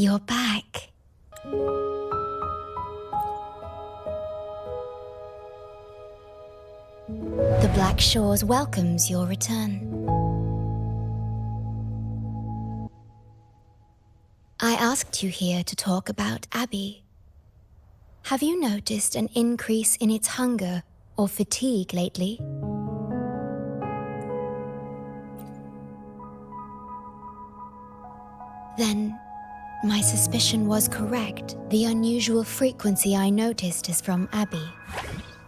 You're back. The Black Shores welcomes your return. I asked you here to talk about Abby. Have you noticed an increase in its hunger or fatigue lately? Then, my suspicion was correct. The unusual frequency I noticed is from Abby.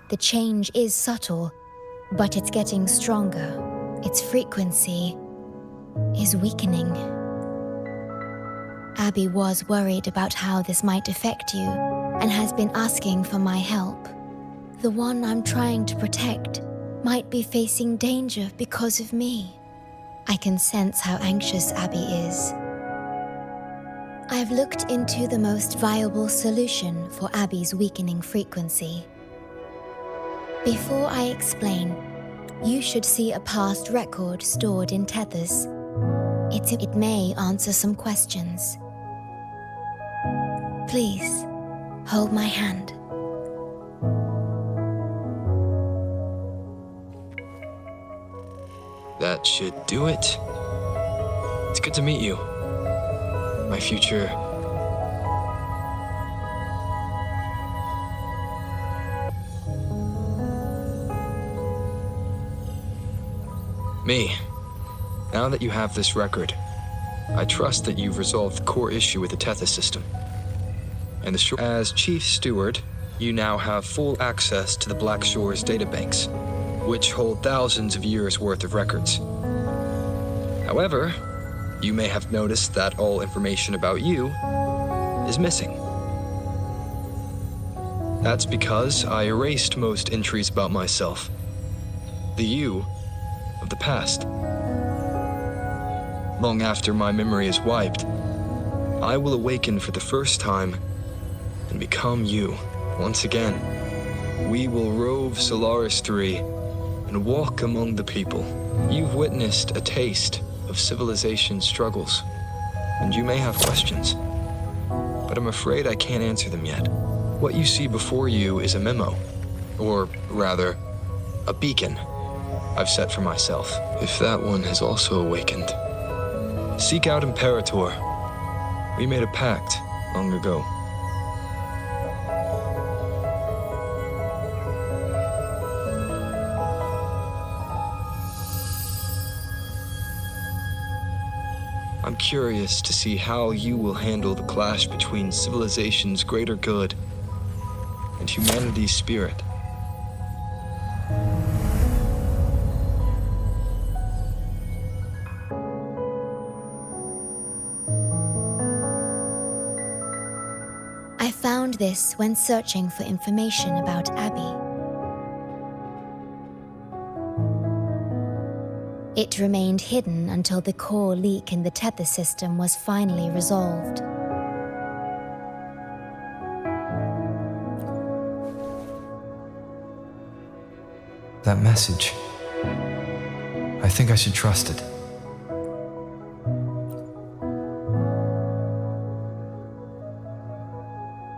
The change is subtle, but it's getting stronger. Its frequency is weakening. Abby was worried about how this might affect you and has been asking for my help. The one I'm trying to protect might be facing danger because of me. I can sense how anxious Abby is. I've looked into the most viable solution for Abby's weakening frequency. Before I explain, you should see a past record stored in tethers. It may answer some questions. Please, hold my hand. That should do it. It's good to meet you. My future... Me. Now that you have this record, I trust that you've resolved the core issue with the Tethys system. And as Chief Steward, you now have full access to the Black Shores databanks, which hold thousands of years' worth of records. However, you may have noticed that all information about you is missing. That's because I erased most entries about myself. The you of the past. Long after my memory is wiped, I will awaken for the first time and become you once again. We will rove Solaris 3 and walk among the people. You've witnessed a taste of civilization's struggles, and you may have questions, but I'm afraid I can't answer them yet. What you see before you is a memo, or rather, a beacon I've set for myself. If that one has also awakened, seek out Imperator. We made a pact long ago. I'm curious to see how you will handle the clash between civilization's greater good and humanity's spirit. I found this when searching for information about Abby. It remained hidden until the core leak in the tether system was finally resolved. That message. I think I should trust it.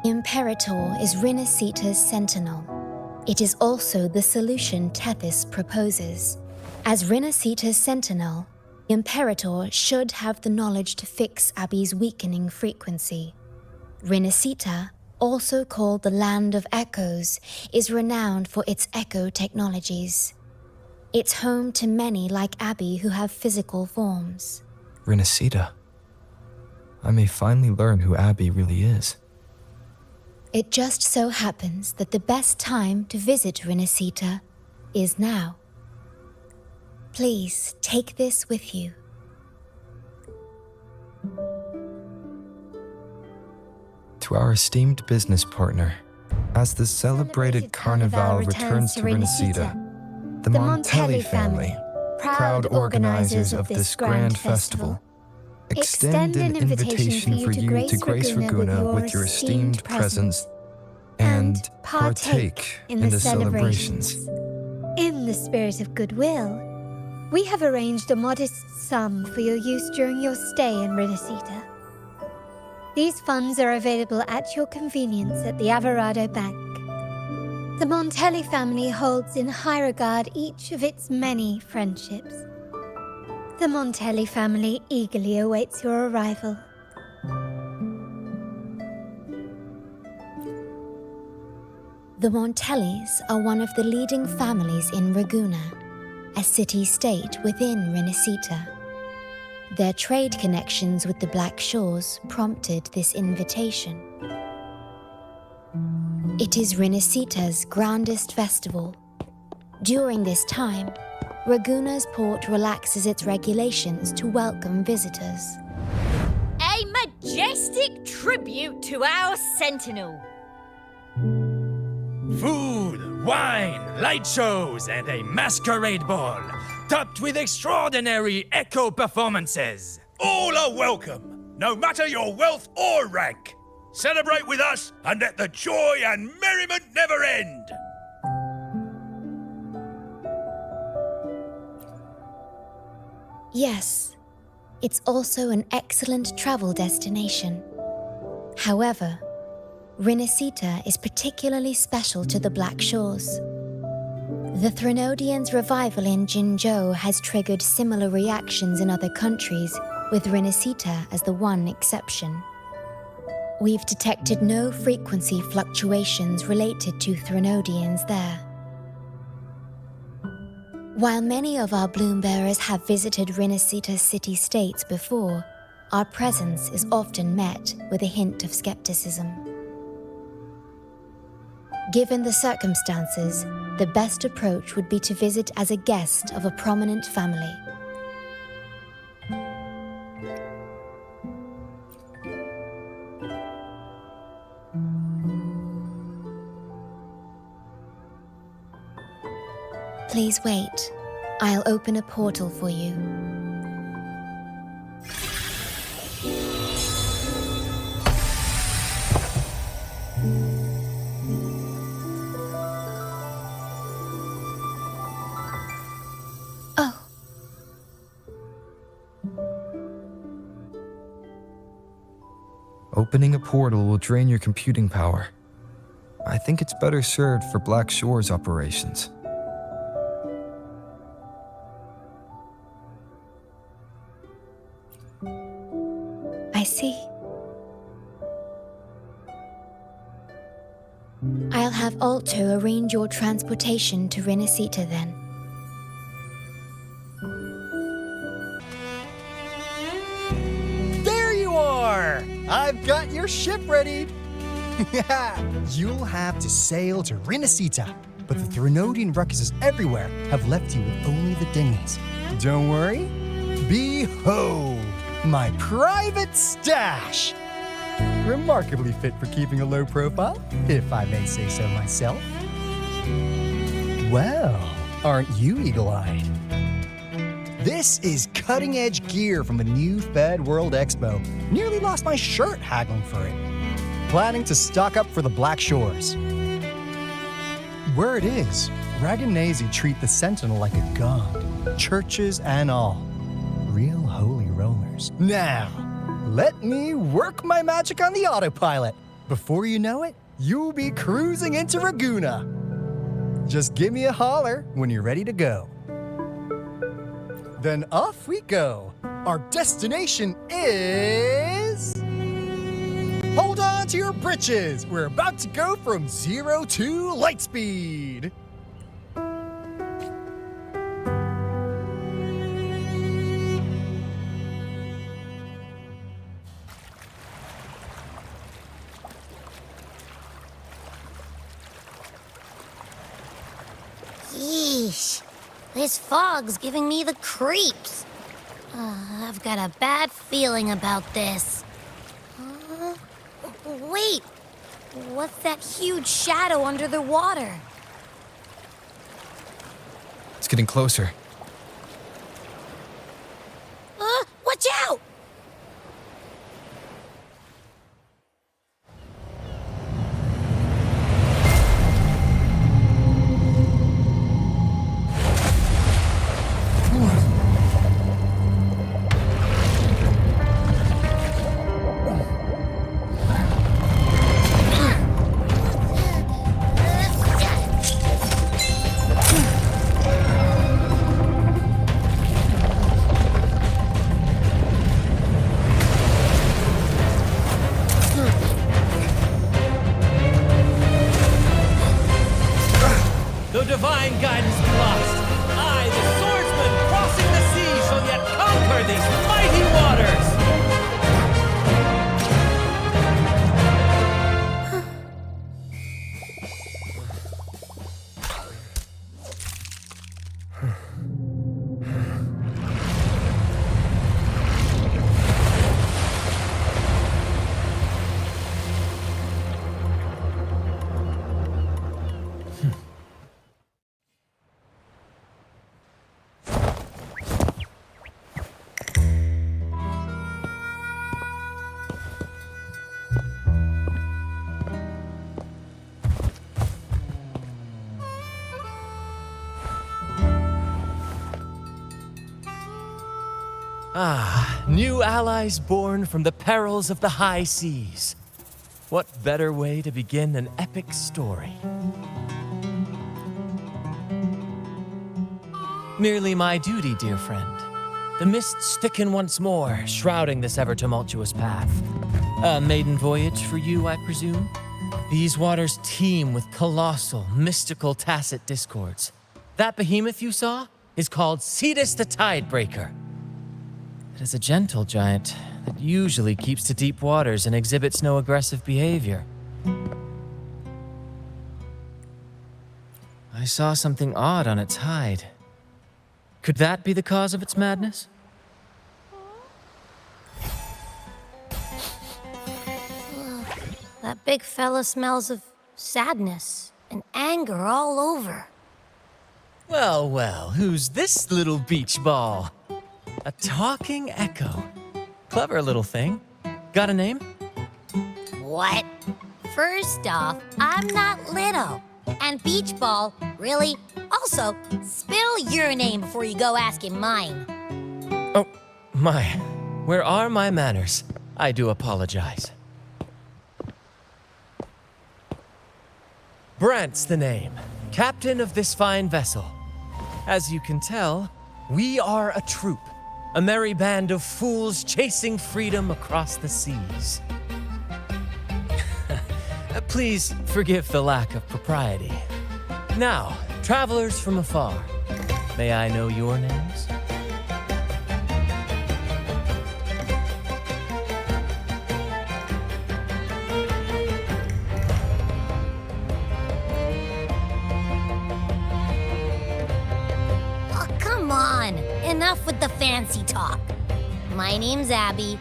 Imperator is Rinascita's sentinel. It is also the solution Tethys proposes. As Rinascita's sentinel, Imperator should have the knowledge to fix Abby's weakening frequency. Rinascita, also called the Land of Echoes, is renowned for its echo technologies. It's home to many like Abby who have physical forms. Rinascita. I may finally learn who Abby really is. It just so happens that the best time to visit Rinascita is now. Please take this with you. To our esteemed business partner, as the celebrated Carnival returns to Rinascita, the Montelli family, proud organizers of this grand festival, extend an invitation for you to grace Ragusa with your esteemed presence and partake in the celebrations. In the spirit of goodwill, we have arranged a modest sum for your use during your stay in Rinascita. These funds are available at your convenience at the Averado Bank. The Montelli family holds in high regard each of its many friendships. The Montelli family eagerly awaits your arrival. The Montellis are one of the leading families in Ragusa, a city-state within Rinascita. Their trade connections with the Black Shores prompted this invitation. It is Rinascita's grandest festival. During this time, Ragusa's port relaxes its regulations to welcome visitors. A majestic tribute to our sentinel. Food, wine, light shows, and a masquerade ball, topped with extraordinary echo performances. All are welcome, no matter your wealth or rank. Celebrate with us and let the joy and merriment never end. Yes, it's also an excellent travel destination. However, Rinascita is particularly special to the Black Shores. The Threnodians' revival in Jinzhou has triggered similar reactions in other countries, with Rinascita as the one exception. We've detected no frequency fluctuations related to Threnodians there. While many of our bloom-bearers have visited Rinascita's city-states before, our presence is often met with a hint of skepticism. Given the circumstances, the best approach would be to visit as a guest of a prominent family. Please wait. I'll open a portal for you. Oh. Opening a portal will drain your computing power. I think it's better served for Black Shores operations. I see. I'll have Alto arrange your transportation to Rinascita then. There you are! I've got your ship ready! You'll have to sail to Rinascita, but the Threnodian ruckuses everywhere have left you with only the dinghies. Don't worry. Behold, my private stash! Remarkably fit for keeping a low profile, if I may say so myself. Well, aren't you eagle-eyed? This is cutting-edge gear from the new Fed World Expo. Nearly lost my shirt haggling for it. Planning to stock up for the Black Shores. Word is, Raganese treat the Sentinel like a god, churches and all. Real holy rollers. Now, let me work my magic on the autopilot. Before you know it, you'll be cruising into Ragusa. Just give me a holler when you're ready to go. Then off we go. Our destination is... Hold on to your britches. We're about to go from 0 to light speed. Yeesh. This fog's giving me the creeps. I've got a bad feeling about this. Wait! What's that huge shadow under the water? It's getting closer. Watch out! ends lost. I, the swordsman, crossing the sea, shall yet conquer these mighty waters. Ah, new allies born from the perils of the high seas. What better way to begin an epic story? Merely my duty, dear friend. The mists thicken once more, shrouding this ever-tumultuous path. A maiden voyage for you, I presume? These waters teem with colossal, mystical, tacit discords. That behemoth you saw is called Cetus the Tidebreaker. It is a gentle giant that usually keeps to deep waters and exhibits no aggressive behavior. I saw something odd on its hide. Could that be the cause of its madness? That big fella smells of sadness and anger all over. Well, well, who's this little beach ball? A talking echo. Clever little thing. Got a name? What? First off, I'm not little. And beach ball, really? Also, spill your name before you go asking mine. Oh, my. Where are my manners? I do apologize. Brant's the name. Captain of this fine vessel. As you can tell, we are a troop. A merry band of fools chasing freedom across the seas. Please forgive the lack of propriety. Now, travelers from afar, may I know your names? Oh, come on! Enough with the fancy talk. My name's Abby,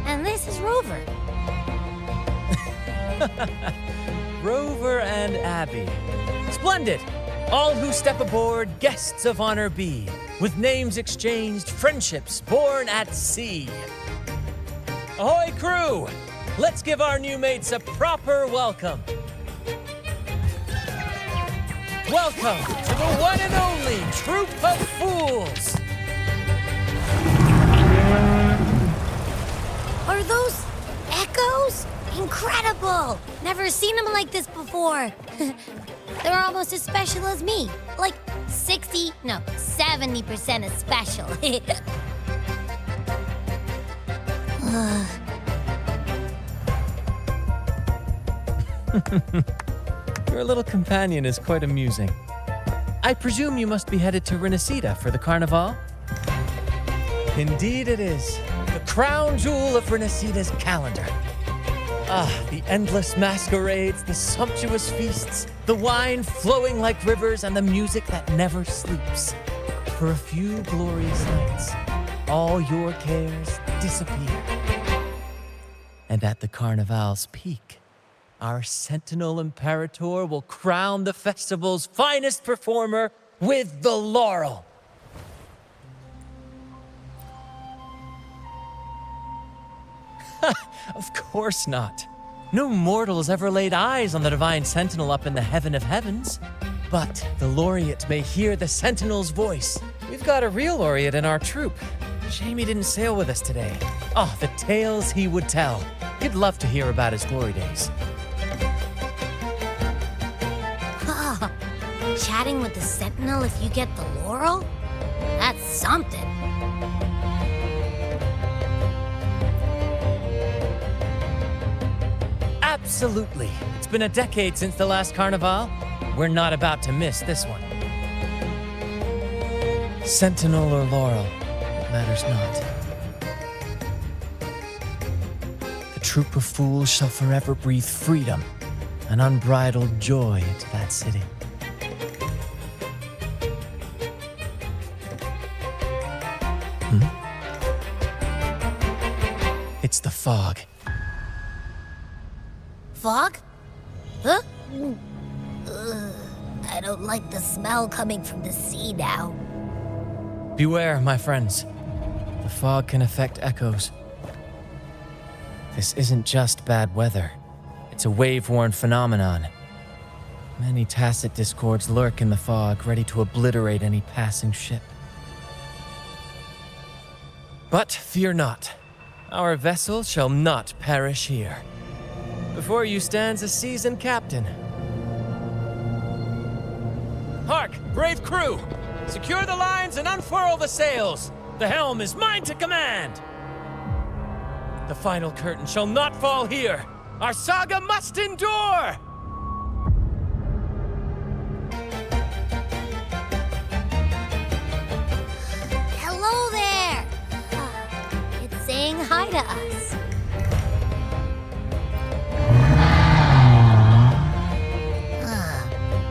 and this is Rover. Rover and Abby. Splendid! All who step aboard, guests of honor be, with names exchanged, friendships born at sea. Ahoy, crew! Let's give our new mates a proper welcome. Welcome to the one and only Troop of Fools! Are those echoes? Incredible! Never seen them like this before. They're almost as special as me. Like 70% as special. Your little companion is quite amusing. I presume you must be headed to Rinascita for the Carnival? Indeed it is. The crown jewel of Rinascita's calendar. Ah, the endless masquerades, the sumptuous feasts, the wine flowing like rivers, and the music that never sleeps. For a few glorious nights, all your cares disappear. And at the Carnival's peak, our Sentinel Imperator will crown the festival's finest performer with the laurel. Of course not. No mortal has ever laid eyes on the divine sentinel up in the heaven of heavens. But the laureate may hear the sentinel's voice. We've got a real laureate in our troop. Shame he didn't sail with us today. Oh, the tales he would tell. You'd love to hear about his glory days. Chatting with the Sentinel if you get the laurel? That's something. Absolutely. It's been a decade since the last Carnival. We're not about to miss this one. Sentinel or Laurel, it matters not. The troop of fools shall forever breathe freedom and unbridled joy into that city. It's the fog. Fog? Huh? I don't like the smell coming from the sea now. Beware, my friends. The fog can affect echoes. This isn't just bad weather. It's a wave-worn phenomenon. Many tacit discords lurk in the fog, ready to obliterate any passing ship. But fear not. Our vessel shall not perish here. Before you stands a seasoned captain. Hark, brave crew! Secure the lines and unfurl the sails! The helm is mine to command! The final curtain shall not fall here! Our saga must endure! Hello there! It's saying hi to us.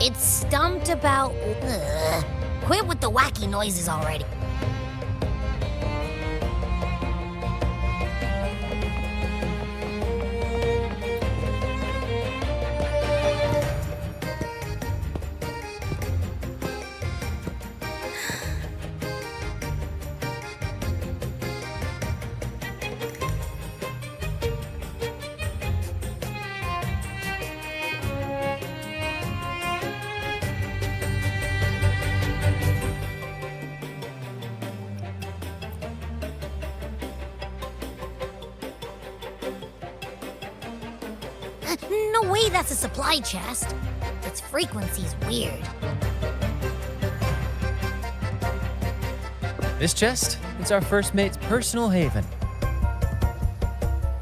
It's stumped about... Quit with the wacky noises already. No way that's a supply chest. Its frequency's weird. This chest, it's our first mate's personal haven.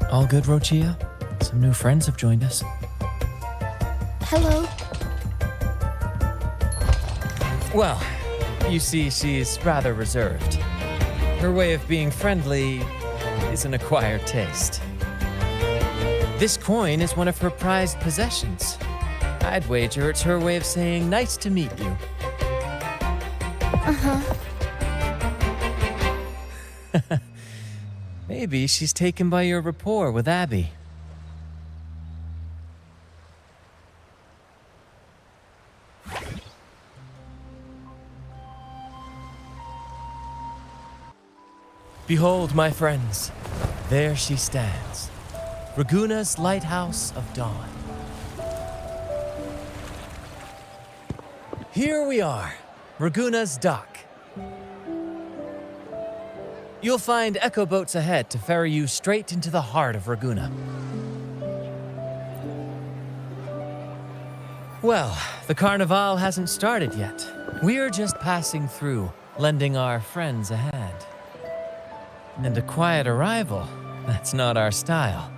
All good, Rochia? Some new friends have joined us. Hello. Well, you see, she's rather reserved. Her way of being friendly is an acquired taste. This coin is one of her prized possessions. I'd wager it's her way of saying nice to meet you. Maybe she's taken by your rapport with Abby. Behold, my friends, there she stands. Raguna's Lighthouse of Dawn. Here we are, Raguna's dock. You'll find echo boats ahead to ferry you straight into the heart of Raguna. Well, the Carnival hasn't started yet. We're just passing through, lending our friends a hand. And a quiet arrival, that's not our style.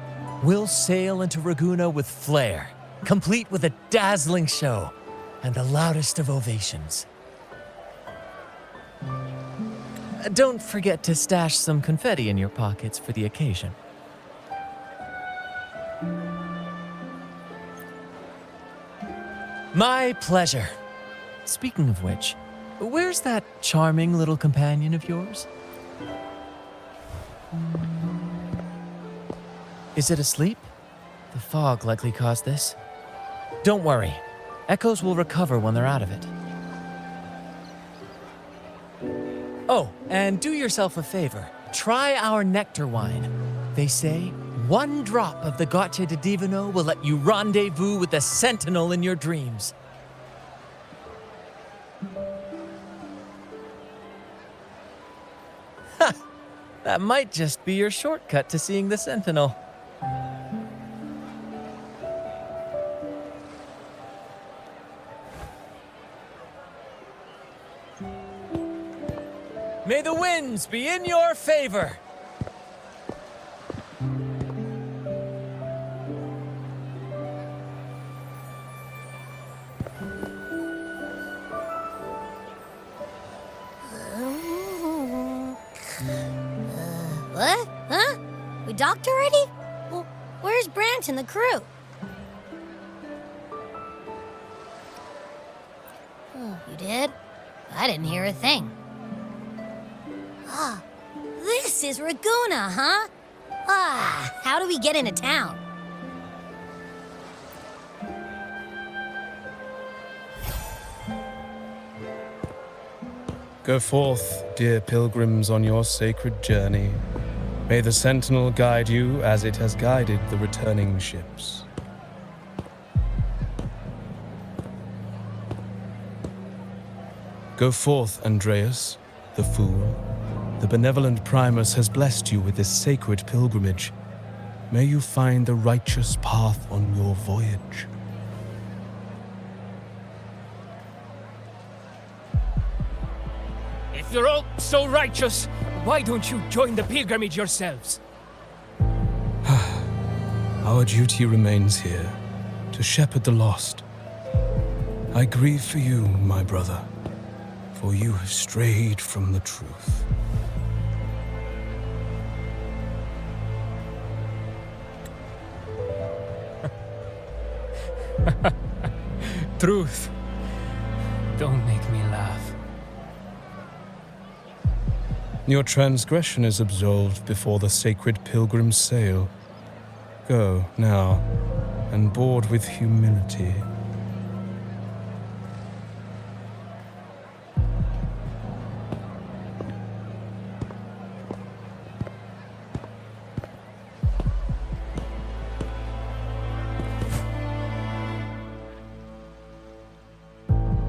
We'll sail into Raguna with flair, complete with a dazzling show and the loudest of ovations. Don't forget to stash some confetti in your pockets for the occasion. My pleasure. Speaking of which, where's that charming little companion of yours? Is it asleep? The fog likely caused this. Don't worry. Echoes will recover when they're out of it. Oh, and do yourself a favor. Try our nectar wine. They say one drop of the Gocce di Divino will let you rendezvous with the Sentinel in your dreams. Ha! That might just be your shortcut to seeing the Sentinel. May the winds be in your favor. We docked already? Well, where's Brant and the crew? Oh, you did? I didn't hear a thing. Ah, this is Raguna, huh? Ah, how do we get into town? Go forth, dear pilgrims, on your sacred journey. May the Sentinel guide you as it has guided the returning ships. Go forth, Andreas, the fool. The benevolent Primus has blessed you with this sacred pilgrimage. May you find the righteous path on your voyage. If you're all so righteous, why don't you join the pilgrimage yourselves? Our duty remains here, to shepherd the lost. I grieve for you, my brother, for you have strayed from the truth. Truth. Don't make me laugh. Your transgression is absolved before the sacred pilgrims sail. Go, now, and board with humility.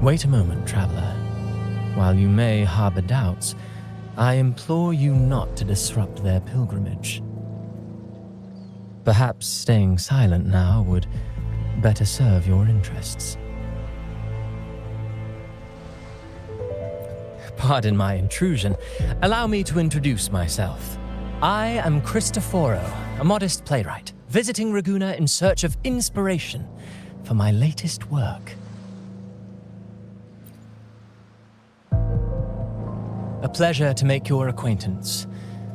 Wait a moment, traveler. While you may harbor doubts, I implore you not to disrupt their pilgrimage. Perhaps staying silent now would better serve your interests. Pardon my intrusion. Allow me to introduce myself. I am Cristoforo, a modest playwright, visiting Raguna in search of inspiration for my latest work. A pleasure to make your acquaintance.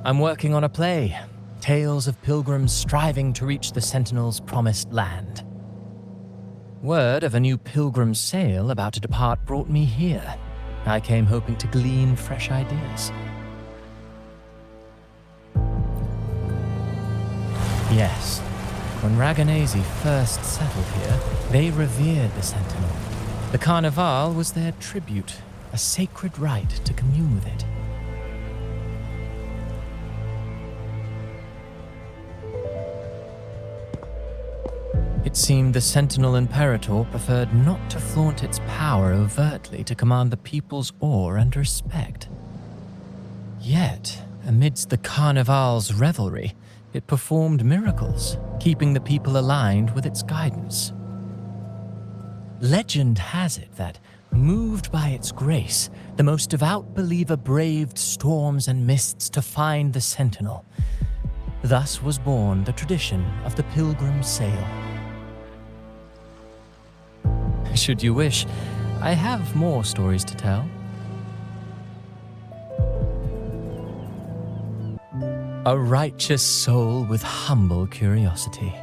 I'm working on a play, tales of pilgrims striving to reach the Sentinel's promised land. Word of a new pilgrim sail about to depart brought me here. I came hoping to glean fresh ideas. Yes, when Raganesi first settled here, they revered the Sentinel. The Carnival was their tribute, a sacred rite to commune with it. It seemed the Sentinel Imperator preferred not to flaunt its power overtly to command the people's awe and respect. Yet, amidst the Carnival's revelry, it performed miracles, keeping the people aligned with its guidance. Legend has it that, moved by its grace, the most devout believer braved storms and mists to find the Sentinel. Thus was born the tradition of the pilgrim sail. Should you wish, I have more stories to tell. A righteous soul with humble curiosity.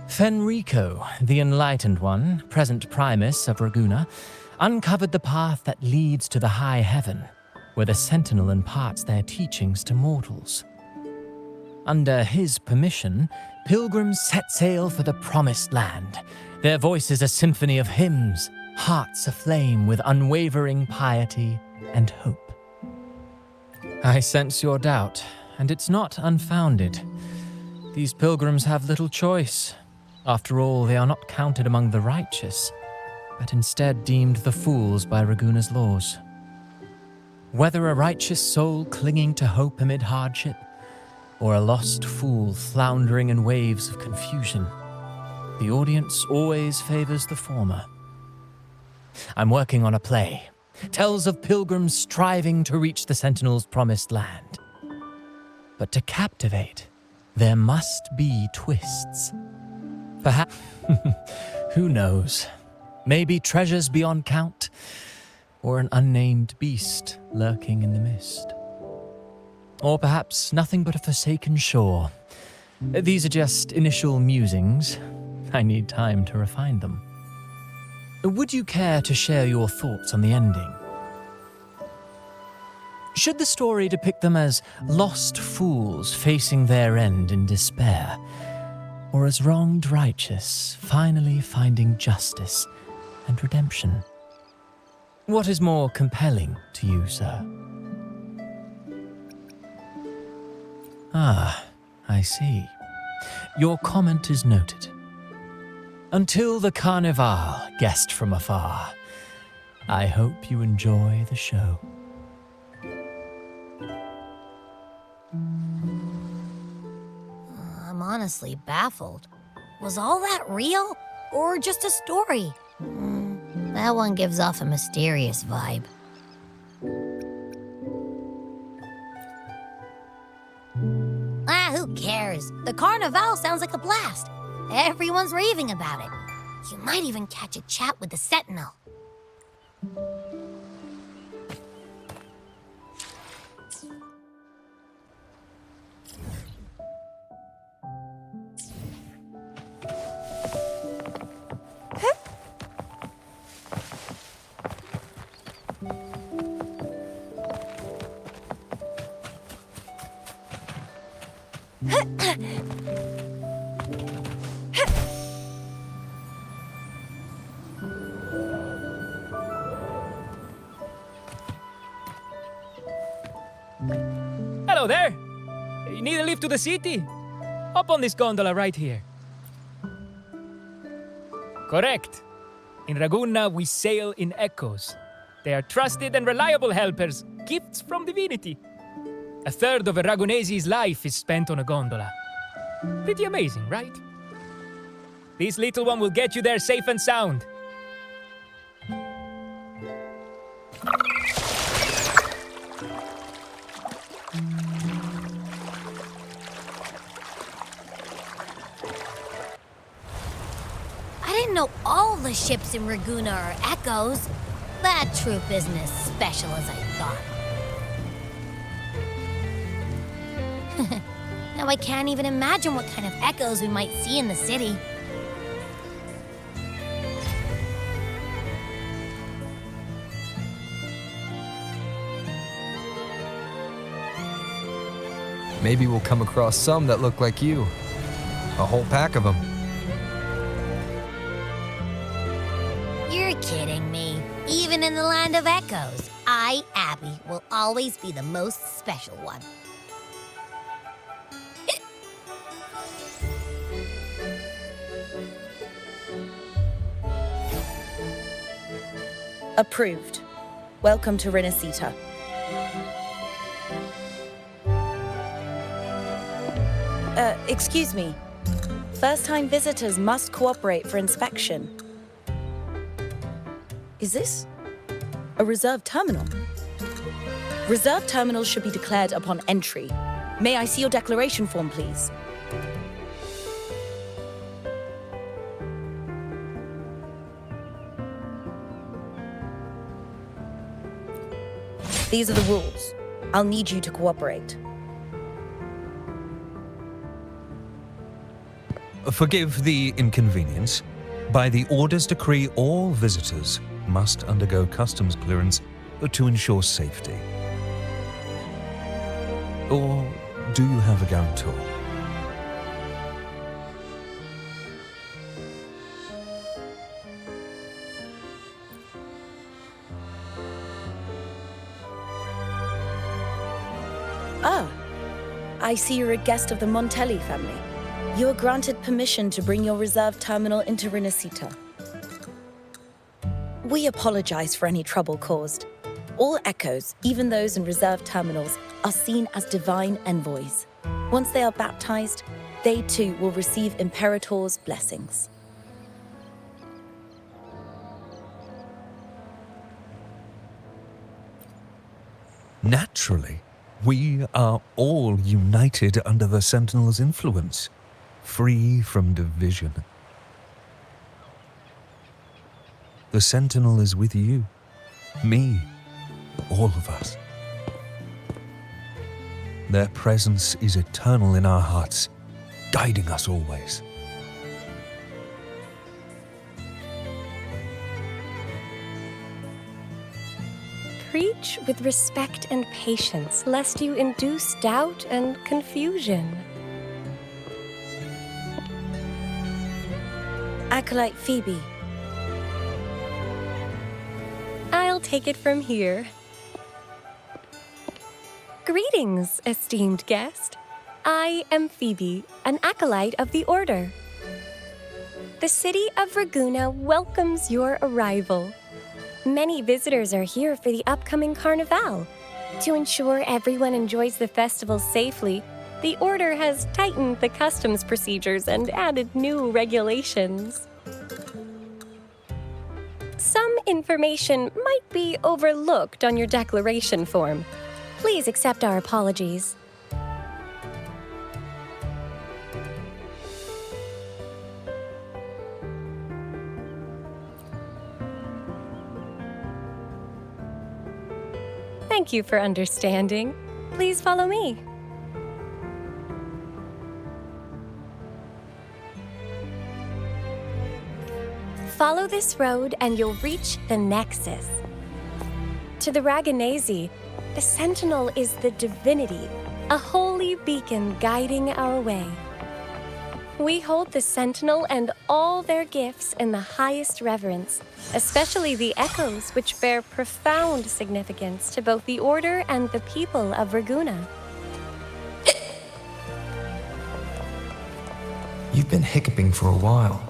Fenrico, the Enlightened One, present Primus of Raguna, uncovered the path that leads to the high heaven, where the Sentinel imparts their teachings to mortals. Under his permission, pilgrims set sail for the promised land, their voices a symphony of hymns, hearts aflame with unwavering piety and hope. I sense your doubt, and it's not unfounded. These pilgrims have little choice. After all, they are not counted among the righteous, but instead deemed the fools by Raguna's laws. Whether a righteous soul clinging to hope amid hardship, or a lost fool floundering in waves of confusion, the audience always favors the former. I'm working on a play. Tells of pilgrims striving to reach the Sentinel's promised land. But to captivate, there must be twists. Perhaps, who knows? Maybe treasures beyond count, or an unnamed beast lurking in the mist. Or perhaps nothing but a forsaken shore, These are just initial musings. I need time to refine them. Would you care to share your thoughts on the ending? Should the story depict them as lost fools facing their end in despair, or as wronged righteous finally finding justice and redemption? What is more compelling to you, sir? Ah, I see. Your comment is noted. Until the Carnival, guest from afar, I hope you enjoy the show. I'm honestly baffled. Was all that real, or just a story? That one gives off a mysterious vibe. Who cares? The Carnival sounds like a blast. Everyone's raving about it. You might even catch a chat with the Sentinel. Hello there! You need a lift to the city? Hop on this gondola right here. Correct. In Ragunna, we sail in echoes. They are trusted and reliable helpers, gifts from divinity. A third of a Ragunese's life is spent on a gondola. Pretty amazing, right? This little one will get you there safe and sound. I didn't know all the ships in Ragunna are echoes. That troop isn't as special as I thought. Now I can't even imagine what kind of echoes we might see in the city. Maybe we'll come across some that look like you. A whole pack of them. You're kidding me. Even in the land of echoes, I, Abby, will always be the most special one. Approved. Welcome to Rinascita. Excuse me. First-time visitors must cooperate for inspection. Is this a reserved terminal? Reserved terminals should be declared upon entry. May I see your declaration form, please? These are the rules. I'll need you to cooperate. Forgive the inconvenience. By the Order's decree, all visitors must undergo customs clearance to ensure safety. Or do you have a guarantor? Ah, I see you're a guest of the Montelli family. You are granted permission to bring your reserve terminal into Rinascita. We apologize for any trouble caused. All echoes, even those in reserve terminals, are seen as divine envoys. Once they are baptized, they too will receive Imperator's blessings. Naturally, we are all united under the Sentinel's influence, free from division. The Sentinel is with you, me, all of us. Their presence is eternal in our hearts, guiding us always. Preach with respect and patience, lest you induce doubt and confusion. Acolyte Phoebe. I'll take it from here. Greetings, esteemed guest. I am Phoebe, an acolyte of the Order. The city of Raguna welcomes your arrival. Many visitors are here for the upcoming Carnival. To ensure everyone enjoys the festival safely, the Order has tightened the customs procedures and added new regulations. Some information might be overlooked on your declaration form. Please accept our apologies. Thank you for understanding. Please follow me. Follow this road and you'll reach the Nexus. To the Raganazi, the Sentinel is the divinity, a holy beacon guiding our way. We hold the Sentinel and all their gifts in the highest reverence, especially the echoes, which bear profound significance to both the Order and the people of Raguna. You've been hiccuping for a while.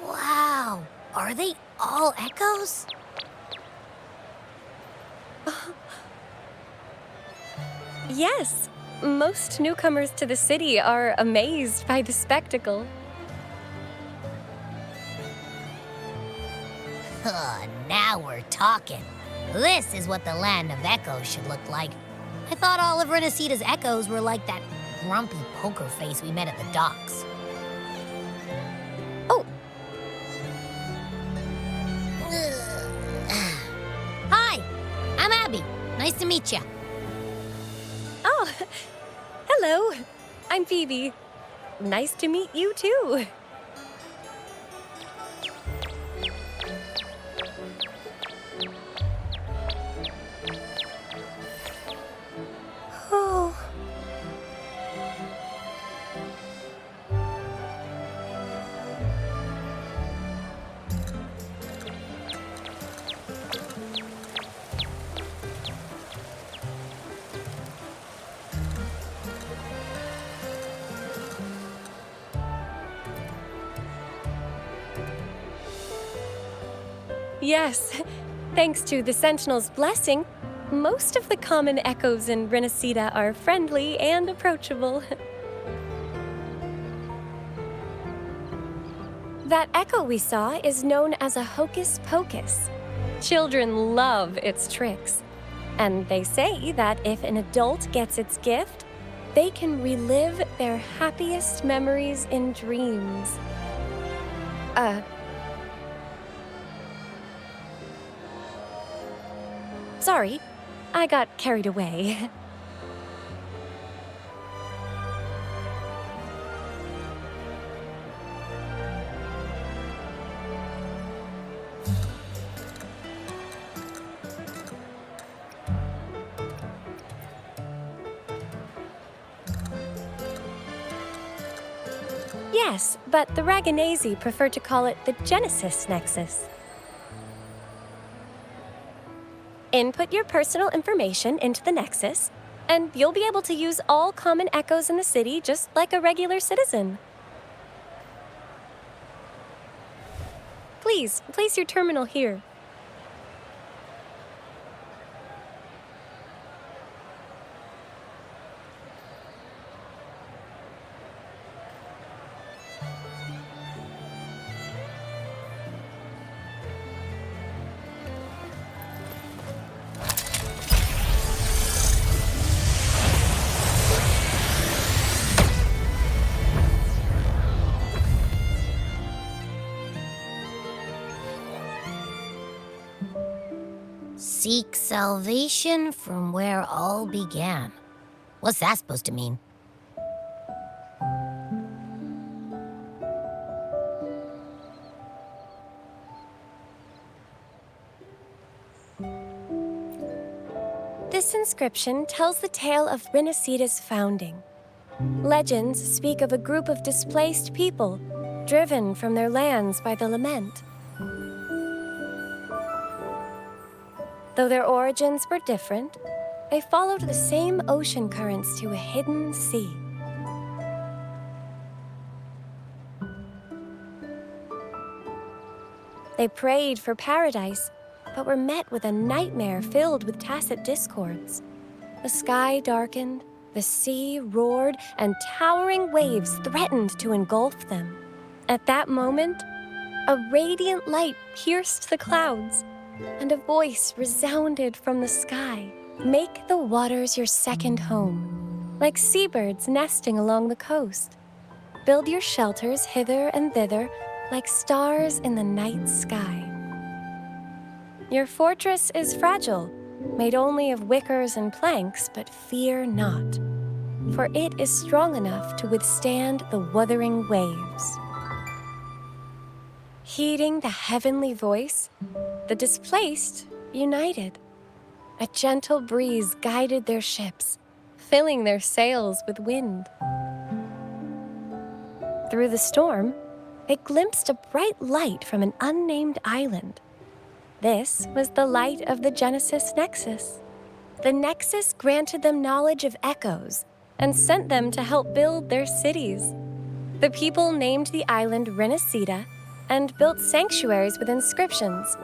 Wow, are they all echoes? Yes, most newcomers to the city are amazed by the spectacle. Now we're talking. This is what the land of echoes should look like. I thought all of Rinascita's echoes were like that grumpy poker face we met at the docks. Oh! Hi, I'm Abby. Nice to meet you. Oh, hello. I'm Phoebe. Nice to meet you too. Oh. Yes, thanks to the Sentinel's blessing, most of the common echoes in Rinascita are friendly and approachable. That echo we saw is known as a hocus pocus. Children love its tricks. And they say that if an adult gets its gift, they can relive their happiest memories in dreams. Sorry, I got carried away. Yes, but the Raganazi prefer to call it the Genesis Nexus. Input your personal information into the Nexus, and you'll be able to use all common echoes in the city just like a regular citizen. Please, place your terminal here. Seek salvation from where all began. What's that supposed to mean? This inscription tells the tale of Rinascita's founding. Legends speak of a group of displaced people, driven from their lands by the lament. Though their origins were different, they followed the same ocean currents to a hidden sea. They prayed for paradise, but were met with a nightmare filled with tacit discords. The sky darkened, the sea roared, and towering waves threatened to engulf them. At that moment, a radiant light pierced the clouds, and a voice resounded from the sky. Make the waters your second home, like seabirds nesting along the coast. Build your shelters hither and thither, like stars in the night sky. Your fortress is fragile, made only of wickers and planks, but fear not, for it is strong enough to withstand the wuthering waves. Heeding the heavenly voice, the displaced united. A gentle breeze guided their ships, filling their sails with wind. Through the storm, they glimpsed a bright light from an unnamed island. This was the light of the Genesis Nexus. The Nexus granted them knowledge of echoes and sent them to help build their cities. The people named the island Rinascita and built sanctuaries with inscriptions,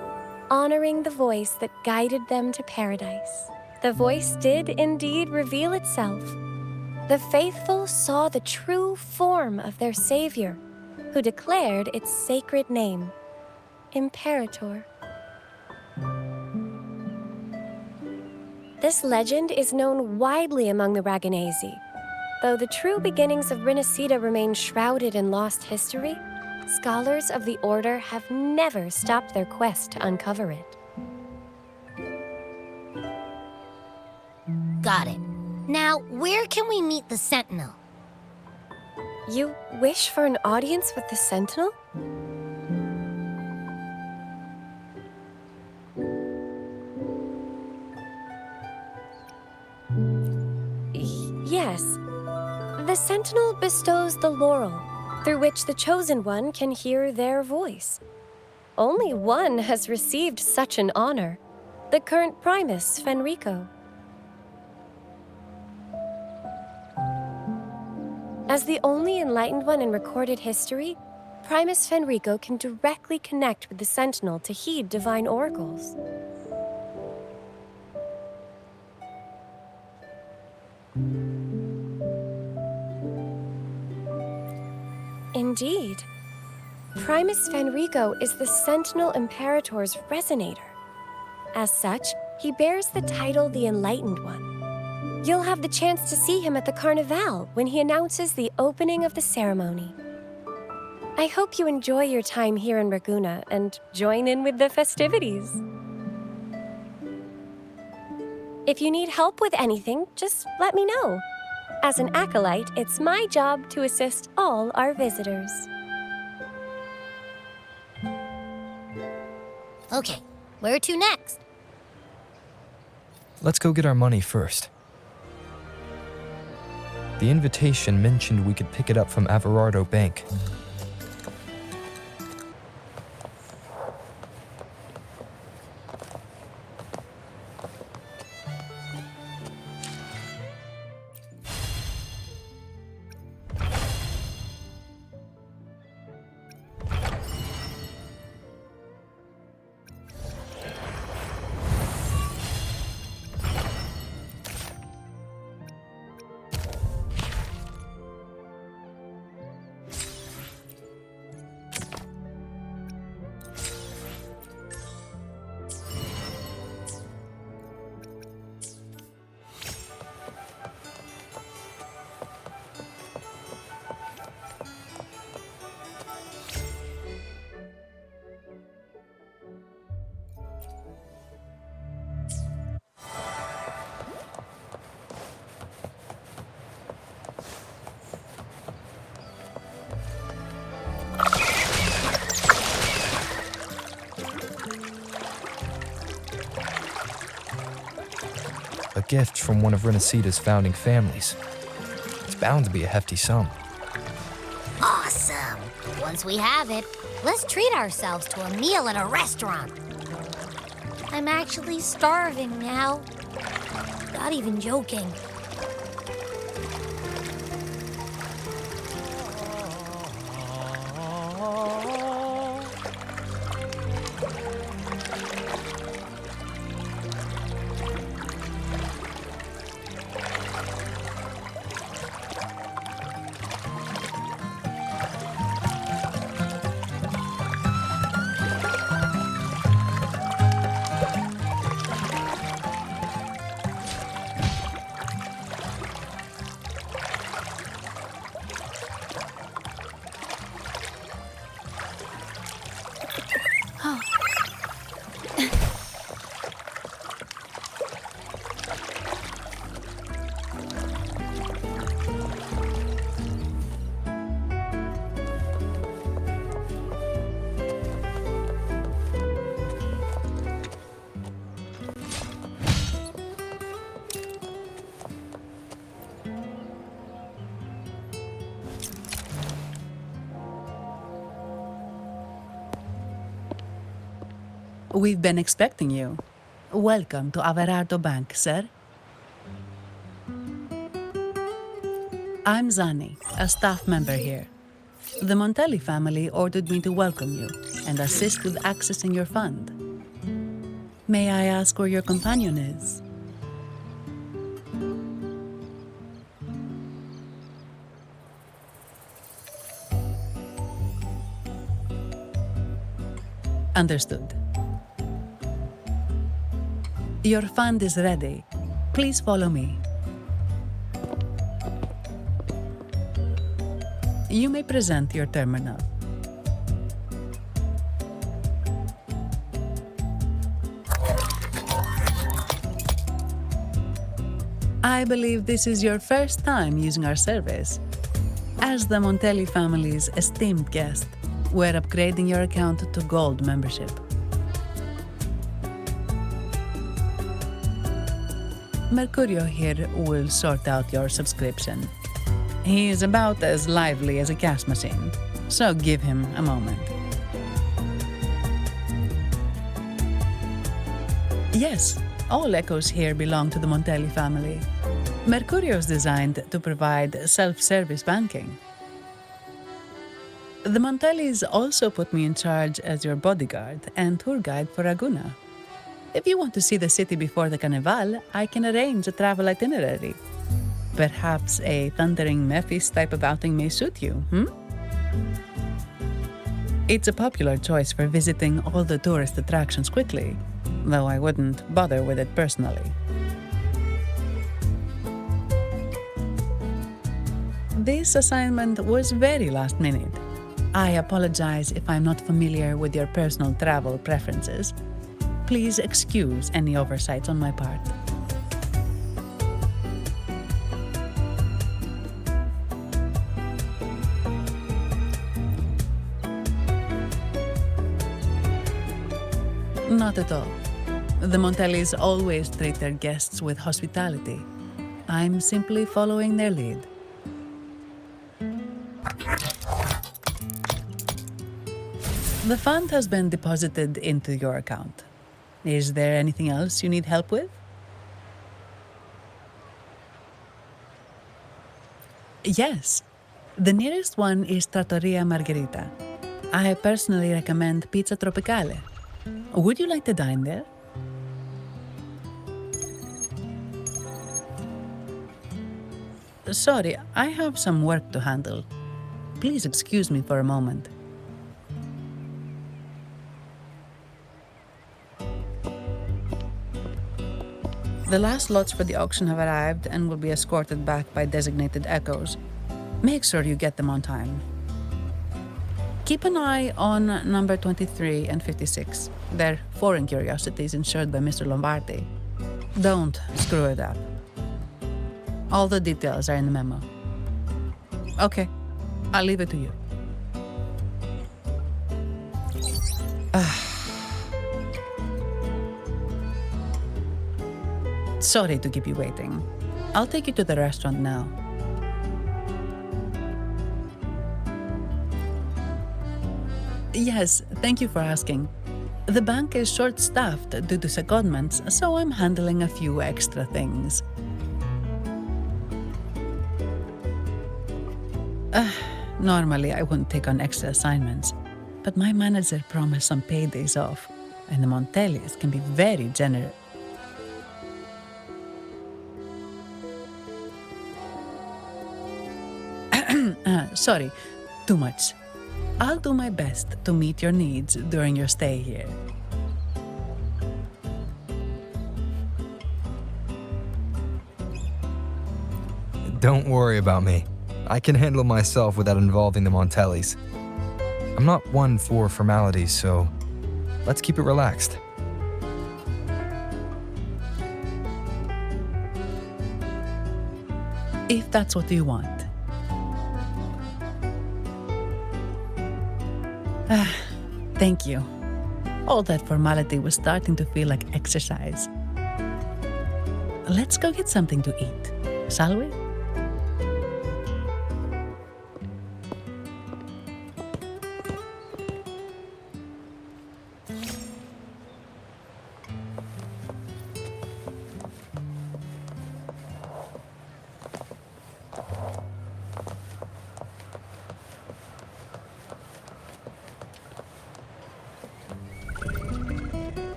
honoring the voice that guided them to paradise. The voice did indeed reveal itself. The faithful saw the true form of their savior, who declared its sacred name, Imperator. This legend is known widely among the Raganesi. Though the true beginnings of Rinascita remain shrouded in lost history, scholars of the Order have never stopped their quest to uncover it. Got it. Now, where can we meet the Sentinel? You wish for an audience with the Sentinel? Yes. The Sentinel bestows the laurel, through which the Chosen One can hear their voice. Only one has received such an honor, the current Primus, Fenrico. As the only enlightened one in recorded history, Primus Fenrico can directly connect with the Sentinel to heed divine oracles. Indeed. Primus Fenrico is the Sentinel Imperator's resonator. As such, he bears the title the Enlightened One. You'll have the chance to see him at the Carnival when he announces the opening of the ceremony. I hope you enjoy your time here in Raguna and join in with the festivities. If you need help with anything, just let me know. As an acolyte, it's my job to assist all our visitors. Okay, where to next? Let's go get our money first. The invitation mentioned we could pick it up from Averardo Bank. A gift from one of Rinascita's founding families. It's bound to be a hefty sum. Awesome! Once we have it, let's treat ourselves to a meal at a restaurant. I'm actually starving now. Not even joking. We've been expecting you. Welcome to Averardo Bank, sir. I'm Zani, a staff member here. The Montelli family ordered me to welcome you and assist with accessing your fund. May I ask where your companion is? Understood. Your fund is ready. Please follow me. You may present your terminal. I believe this is your first time using our service. As the Montelli family's esteemed guest, we're upgrading your account to Gold membership. Mercurio here will sort out your subscription. He is about as lively as a cash machine, so give him a moment. Yes, all echoes here belong to the Montelli family. Mercurio is designed to provide self-service banking. The Montellis also put me in charge as your bodyguard and tour guide for Raguna. If you want to see the city before the Carnival, I can arrange a travel itinerary. Perhaps a thundering Memphis type of outing may suit you, It's a popular choice for visiting all the tourist attractions quickly, though I wouldn't bother with it personally. This assignment was very last minute. I apologize if I'm not familiar with your personal travel preferences. Please excuse any oversights on my part. Not at all. The Montellis always treat their guests with hospitality. I'm simply following their lead. The fund has been deposited into your account. Is there anything else you need help with? Yes. The nearest one is Trattoria Margherita. I personally recommend Pizza Tropicale. Would you like to dine there? Sorry, I have some work to handle. Please excuse me for a moment. The last lots for the auction have arrived and will be escorted back by designated echoes. Make sure you get them on time. Keep an eye on number 23 and 56. They're foreign curiosities insured by Mr. Lombardi. Don't screw it up. All the details are in the memo. Okay, I'll leave it to you. Sorry to keep you waiting. I'll take you to the restaurant now. Yes, thank you for asking. The bank is short-staffed due to secondments, so I'm handling a few extra things. Normally, I wouldn't take on extra assignments, but my manager promised some paydays off, and the Montellis can be very generous. Sorry, too much. I'll do my best to meet your needs during your stay here. Don't worry about me. I can handle myself without involving the Montellis. I'm not one for formalities, so let's keep it relaxed. If that's what you want. Thank you. All that formality was starting to feel like exercise. Let's go get something to eat, shall we?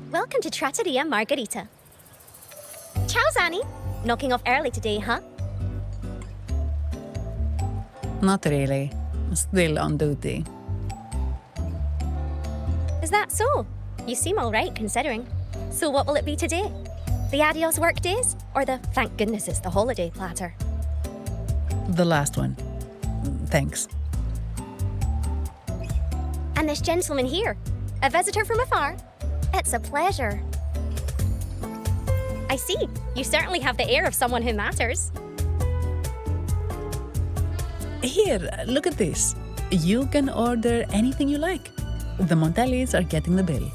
Welcome to Trattoria Margherita. Ciao, Zanni. Knocking off early today, huh? Not really. Still on duty. Is that so? You seem all right, considering. So what will it be today? The adios work days? Or the thank goodness it's the holiday platter? The last one. Thanks. And this gentleman here, a visitor from afar? It's a pleasure. I see. You certainly have the air of someone who matters. Here, look at this. You can order anything you like. The Montellis are getting the bill.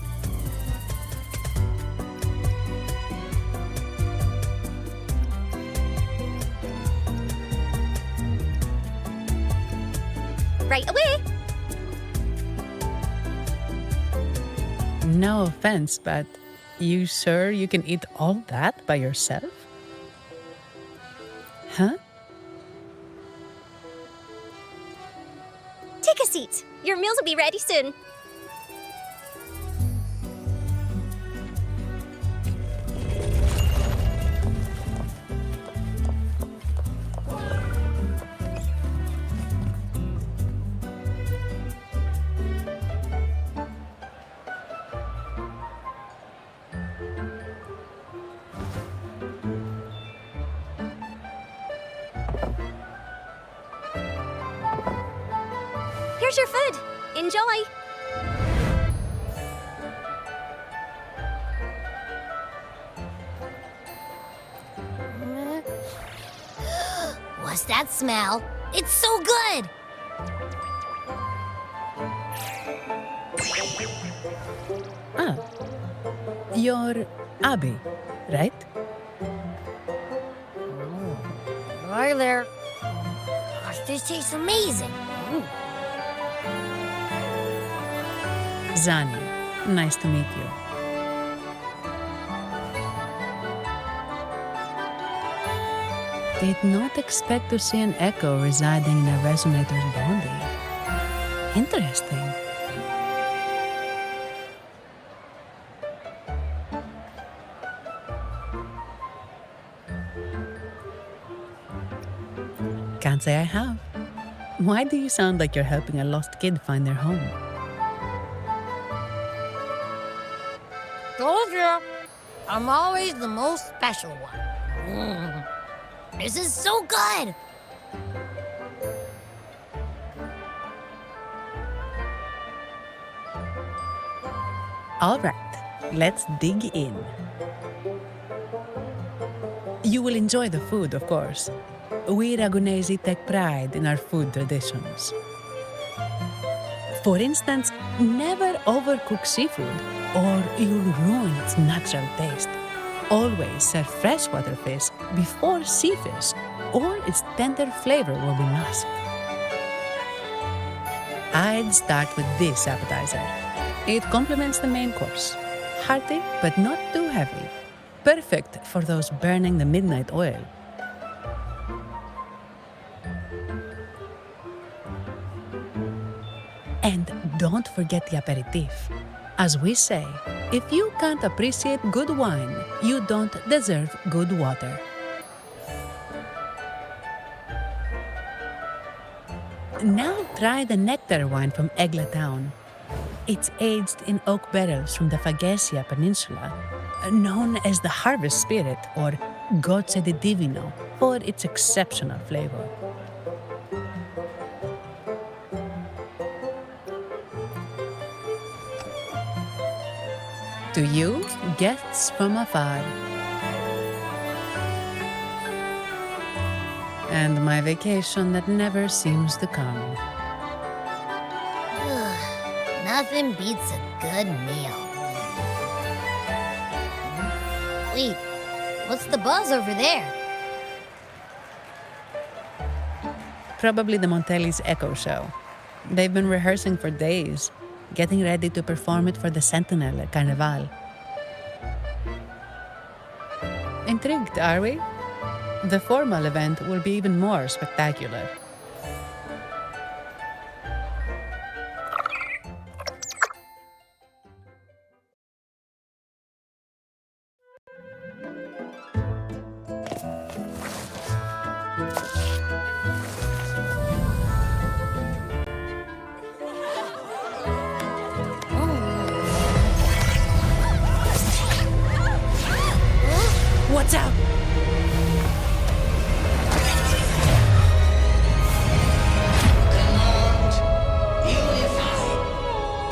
Right away. No offense, but you sure you can eat all that by yourself? Huh? Take a seat. Your meals will be ready soon. Here's your food. Enjoy. What's that smell? It's so good! Ah, you're Abby, right? Hi there. Gosh, this tastes amazing. Zanni, nice to meet you. Did not expect to see an echo residing in a resonator's body. Interesting. Can't say I have. Why do you sound like you're helping a lost kid find their home? Told you, I'm always the most special one. This is so good! All right, let's dig in. You will enjoy the food, of course. We Ragunesi take pride in our food traditions. For instance, never overcook seafood, or you'll ruin its natural taste. Always serve freshwater fish before sea fish, or its tender flavor will be masked. I'd start with this appetizer. It complements the main course. Hearty, but not too heavy. Perfect for those burning the midnight oil. And don't forget the aperitif. As we say, if you can't appreciate good wine, you don't deserve good water. Now try the nectar wine from Egla Town. It's aged in oak barrels from the Fagesia Peninsula, known as the Harvest Spirit or Goce di Divino for its exceptional flavor. To you, guests from afar. And my vacation that never seems to come. Nothing beats a good meal. Wait, what's the buzz over there? Probably the Montelli's Echo Show. They've been rehearsing for days, getting ready to perform it for the Sentinel at Carnival. Intrigued, are we? The formal event will be even more spectacular. Watch out!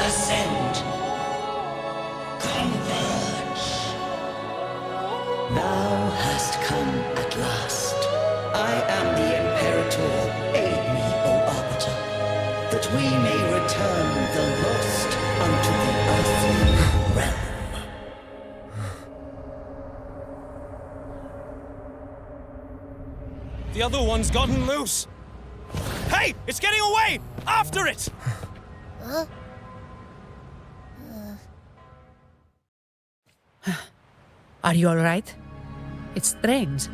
Ascend. Converge. Thou hast come at last. I am the Imperator. Aid me, O Arbiter, that we may return the lost unto the earthly realm. The other one's gotten loose. Hey, it's getting away! After it! Huh? Are you all right? It's strange.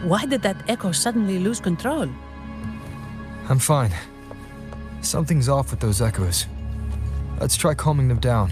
Why did that echo suddenly lose control? I'm fine. Something's off with those echoes. Let's try calming them down.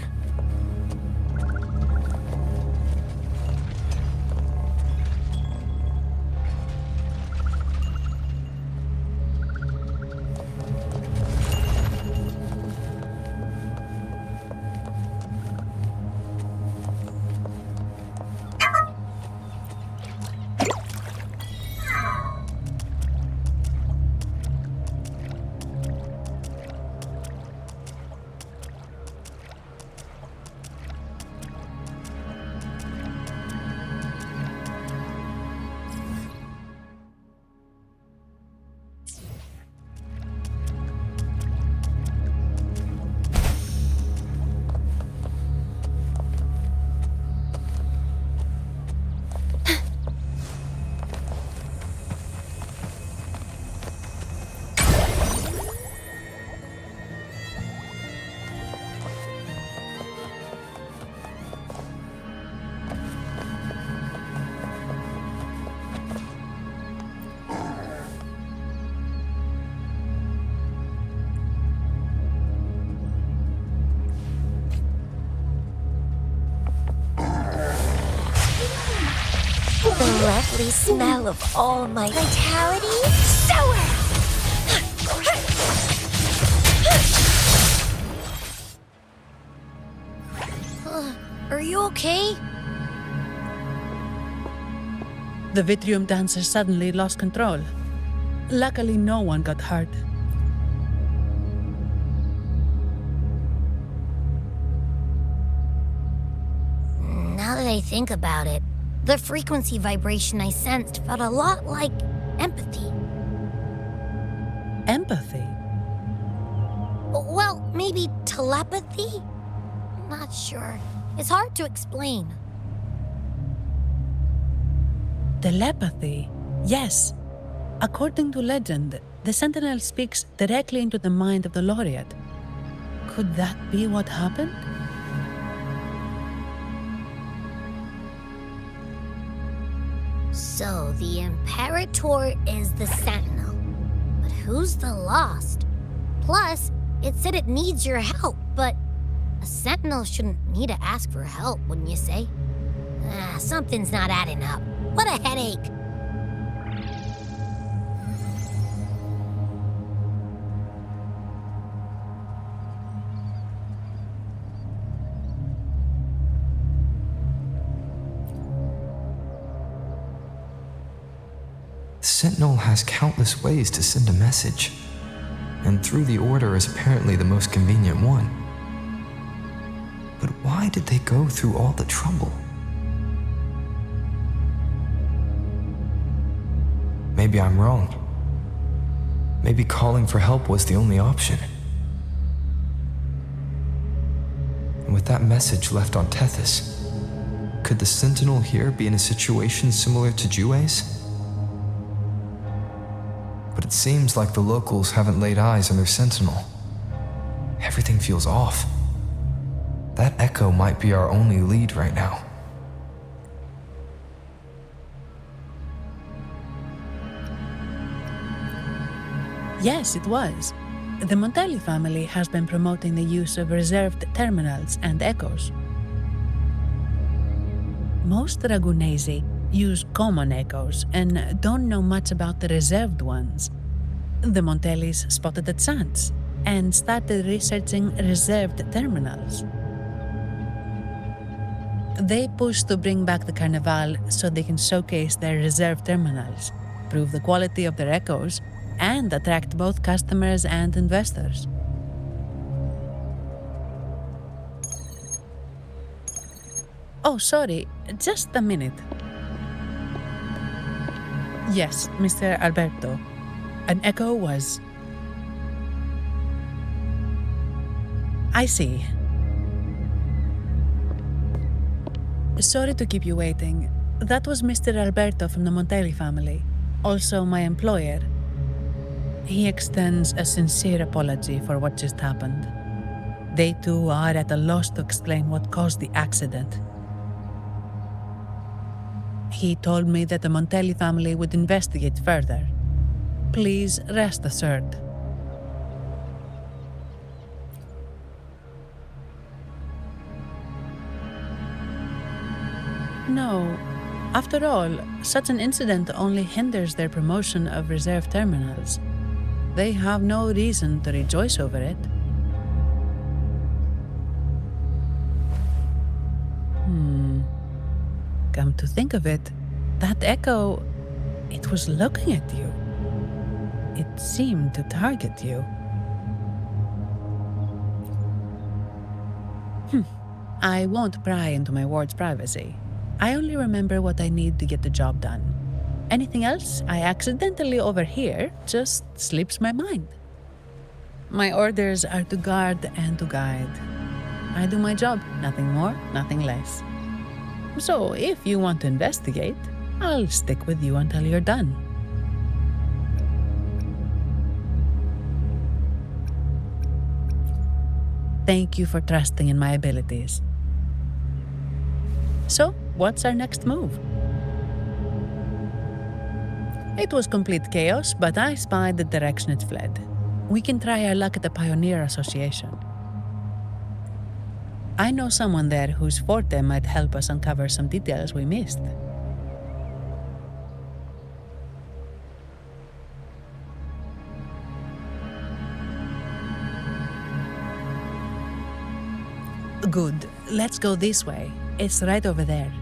The lovely smell of all my vitality. Sour! Are you okay? The Vitrium dancer suddenly lost control. Luckily, no one got hurt. Now that I think about it, The frequency vibration I sensed felt a lot like empathy. Empathy? Well, maybe telepathy? Not sure. It's hard to explain. Telepathy? Yes. According to legend, the Sentinel speaks directly into the mind of the laureate. Could that be what happened? So, the Imperator is the Sentinel. But who's the Lost? Plus, it said it needs your help, but a Sentinel shouldn't need to ask for help, wouldn't you say? Something's not adding up. What a headache! The Sentinel has countless ways to send a message, and through the Order is apparently the most convenient one. But why did they go through all the trouble? Maybe I'm wrong. Maybe calling for help was the only option. And with that message left on Tethys, could the Sentinel here be in a situation similar to Jue's? But it seems like the locals haven't laid eyes on their Sentinel. Everything feels off. That echo might be our only lead right now. Yes, it was. The Montelli family has been promoting the use of reserved terminals and echoes. Most Ragunesi use common echoes and don't know much about the reserved ones. The Montellis spotted a chance and started researching reserved terminals. They pushed to bring back the Carnival so they can showcase their reserved terminals, prove the quality of their echoes, and attract both customers and investors. Oh, sorry, just a minute. Yes, Mr. Alberto. An echo was... I see. Sorry to keep you waiting. That was Mr. Alberto from the Montelli family, also my employer. He extends a sincere apology for what just happened. They too are at a loss to explain what caused the accident. He told me that the Montelli family would investigate further. Please rest assured. No. After all, such an incident only hinders their promotion of reserve terminals. They have no reason to rejoice over it. Come to think of it, that echo, it was looking at you. It seemed to target you. I won't pry into my ward's privacy. I only remember what I need to get the job done. Anything else I accidentally overhear just slips my mind. My orders are to guard and to guide. I do my job, nothing more, nothing less. So if you want to investigate, I'll stick with you until you're done. Thank you for trusting in my abilities. So, what's our next move? It was complete chaos, but I spied the direction it fled. We can try our luck at the Pioneer Association. I know someone there whose forte might help us uncover some details we missed. Good. Let's go this way. It's right over there.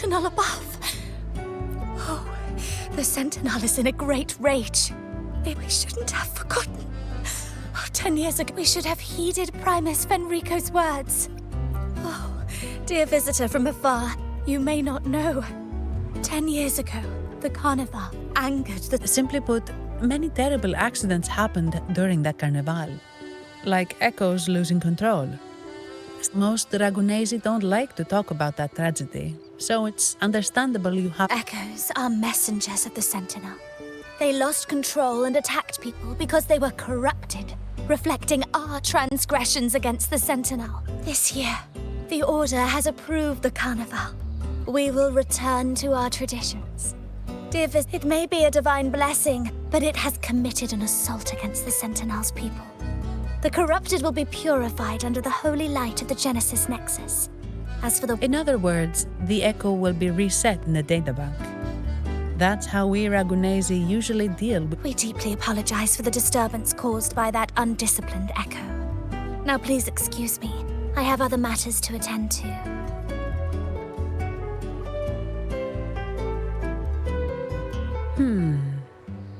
sentinel above. Oh, the sentinel is in a great rage. We shouldn't have forgotten. 10 years ago, we should have heeded Primus Fenrico's words. Oh, dear visitor from afar, you may not know. 10 years ago, the Carnival angered the... Simply put, many terrible accidents happened during that Carnival. Like echoes losing control. Most Ragunesi don't like to talk about that tragedy, so it's understandable you have... Echoes are messengers of the Sentinel. They lost control and attacked people because they were corrupted, reflecting our transgressions against the Sentinel. This year, the Order has approved the Carnival. We will return to our traditions. It may be a divine blessing, but it has committed an assault against the Sentinel's people. The corrupted will be purified under the holy light of the Genesis Nexus. As for the... In other words, the echo will be reset in the databank. That's how we Ragunesi usually deal with... We deeply apologize for the disturbance caused by that undisciplined echo. Now please excuse me. I have other matters to attend to.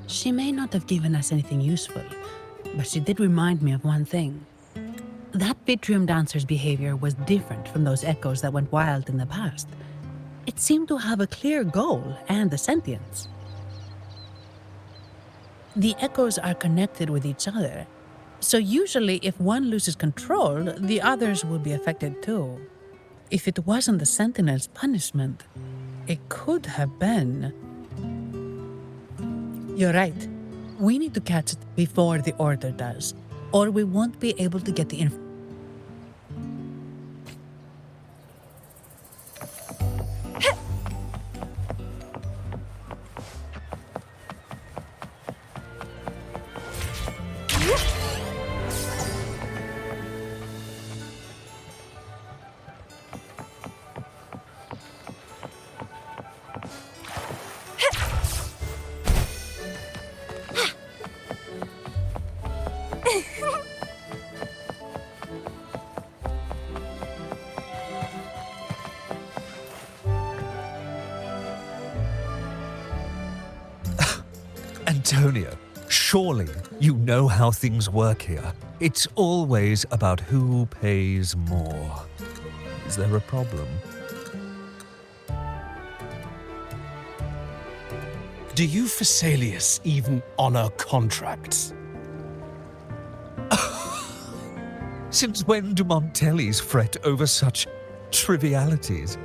She may not have given us anything useful, but she did remind me of one thing. That Vitrium dancer's behavior was different from those echoes that went wild in the past. It seemed to have a clear goal and a sentience. The echoes are connected with each other, so usually if one loses control, the others will be affected too. If it wasn't the Sentinel's punishment, it could have been... You're right. We need to catch it before the Order does, or we won't be able to get the information. Antonio, surely you know how things work here. It's always about who pays more. Is there a problem? Do you, Phasaelius, even honor contracts? Since when do Montellis fret over such trivialities?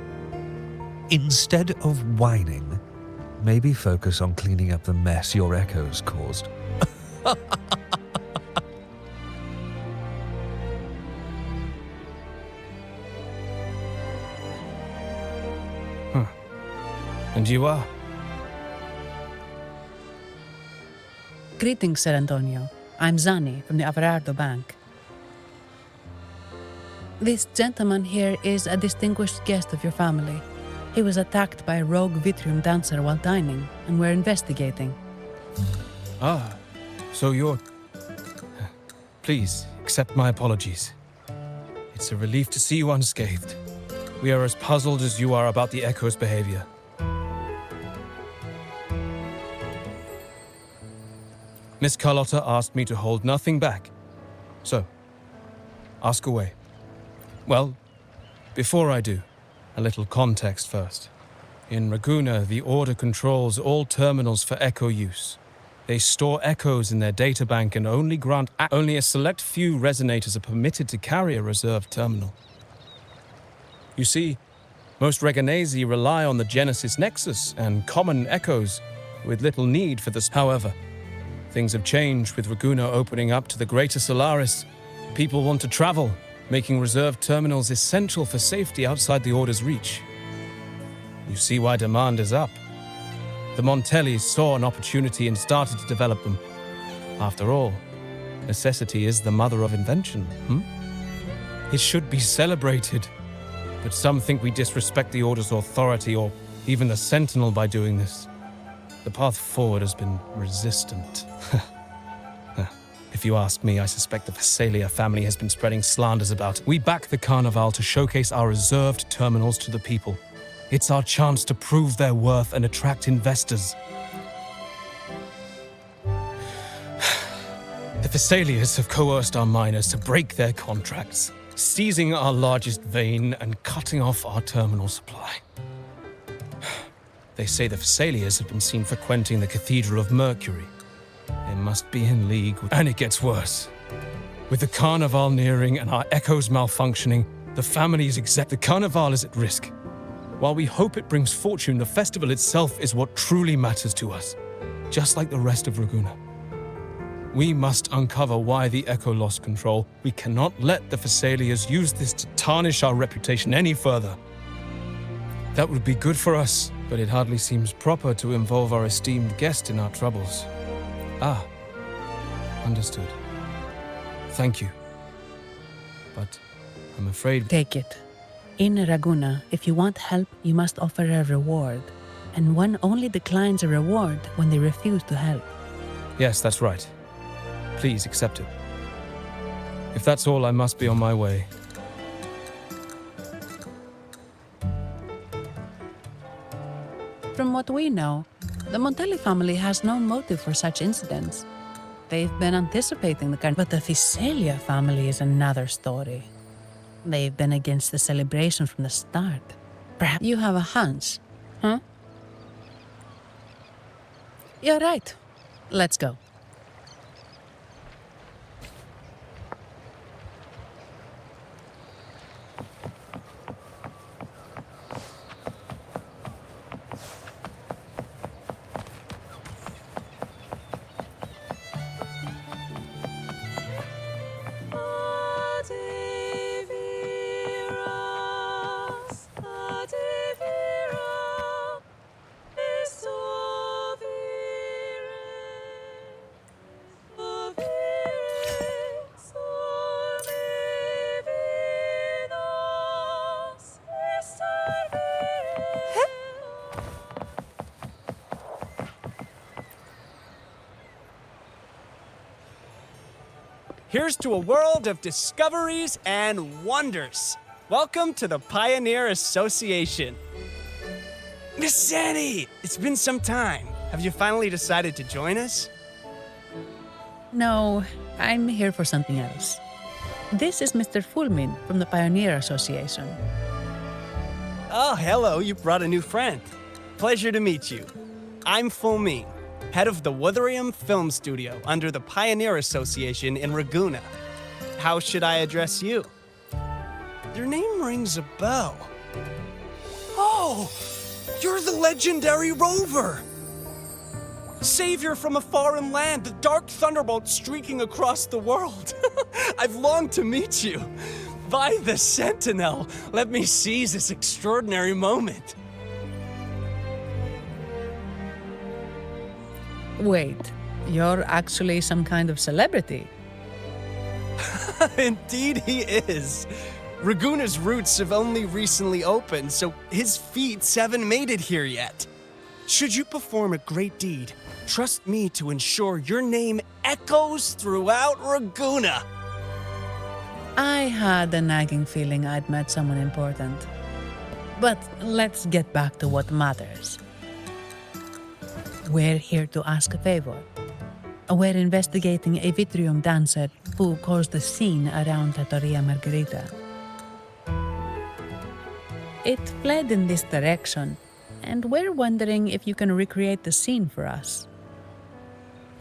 Instead of whining, maybe focus on cleaning up the mess your echoes caused. And you are? Greetings, Sir Antonio. I'm Zani from the Averardo Bank. This gentleman here is a distinguished guest of your family. He was attacked by a rogue Vitrium dancer while dining, and we're investigating. Ah, so you're... Please, accept my apologies. It's a relief to see you unscathed. We are as puzzled as you are about the Echo's behavior. Miss Carlotta asked me to hold nothing back. So, ask away. Well, before I do, a little context first. In Raguna, the Order controls all terminals for Echo use. They store echoes in their databank and only grant only a select few resonators are permitted to carry a reserved terminal. You see, most Reganesi rely on the Genesis Nexus and common echoes, with little need for this. However, things have changed with Raguna opening up to the greater Solaris. People want to travel, making reserved terminals essential for safety outside the Order's reach. You see why demand is up. The Montellis saw an opportunity and started to develop them. After all, necessity is the mother of invention, It should be celebrated, but some think we disrespect the Order's authority or even the Sentinel by doing this. The path forward has been resistant. If you ask me, I suspect the Phasaelia family has been spreading slanders about it. We back the Carnival to showcase our reserved terminals to the people. It's our chance to prove their worth and attract investors. The Thessalians have coerced our miners to break their contracts, seizing our largest vein and cutting off our terminal supply. They say the Thessalians have been seen frequenting the Cathedral of Mercury. They must be in league with... And it gets worse. With the Carnival nearing and our echoes malfunctioning, the the Carnival is at risk. While we hope it brings fortune, the festival itself is what truly matters to us, just like the rest of Ragunna. We must uncover why the Echo lost control. We cannot let the Thessalians use this to tarnish our reputation any further. That would be good for us, but it hardly seems proper to involve our esteemed guest in our troubles. Ah, understood. Thank you. But I'm afraid... Take it. In Ragunna, if you want help, you must offer a reward. And one only declines a reward when they refuse to help. Yes, that's right. Please accept it. If that's all, I must be on my way. From what we know, the Montelli family has no motive for such incidents. They've been anticipating the but the Thessalia family is another story. They've been against the celebration from the start. Perhaps you have a hunch, huh? You're right. Let's go. Here's to a world of discoveries and wonders. Welcome to the Pioneer Association. Miss Sandy, it's been some time. Have you finally decided to join us? No, I'm here for something else. This is Mr. Fulmin from the Pioneer Association. Oh, hello, you brought a new friend. Pleasure to meet you. I'm Fulmin, head of the Wuthering Film Studio under the Pioneer Association in Ragunna. How should I address you? Your name rings a bell. Oh, you're the legendary Rover! Savior from a foreign land, the dark thunderbolt streaking across the world. I've longed to meet you. By the Sentinel, let me seize this extraordinary moment. Wait, you're actually some kind of celebrity? Indeed he is. Ragunna's roots have only recently opened, so his feats haven't made it here yet. Should you perform a great deed, trust me to ensure your name echoes throughout Ragunna. I had a nagging feeling I'd met someone important. But let's get back to what matters. We're here to ask a favor. We're investigating a Vitrium dancer who caused a scene around Trattoria Margherita. It fled in this direction, and we're wondering if you can recreate the scene for us.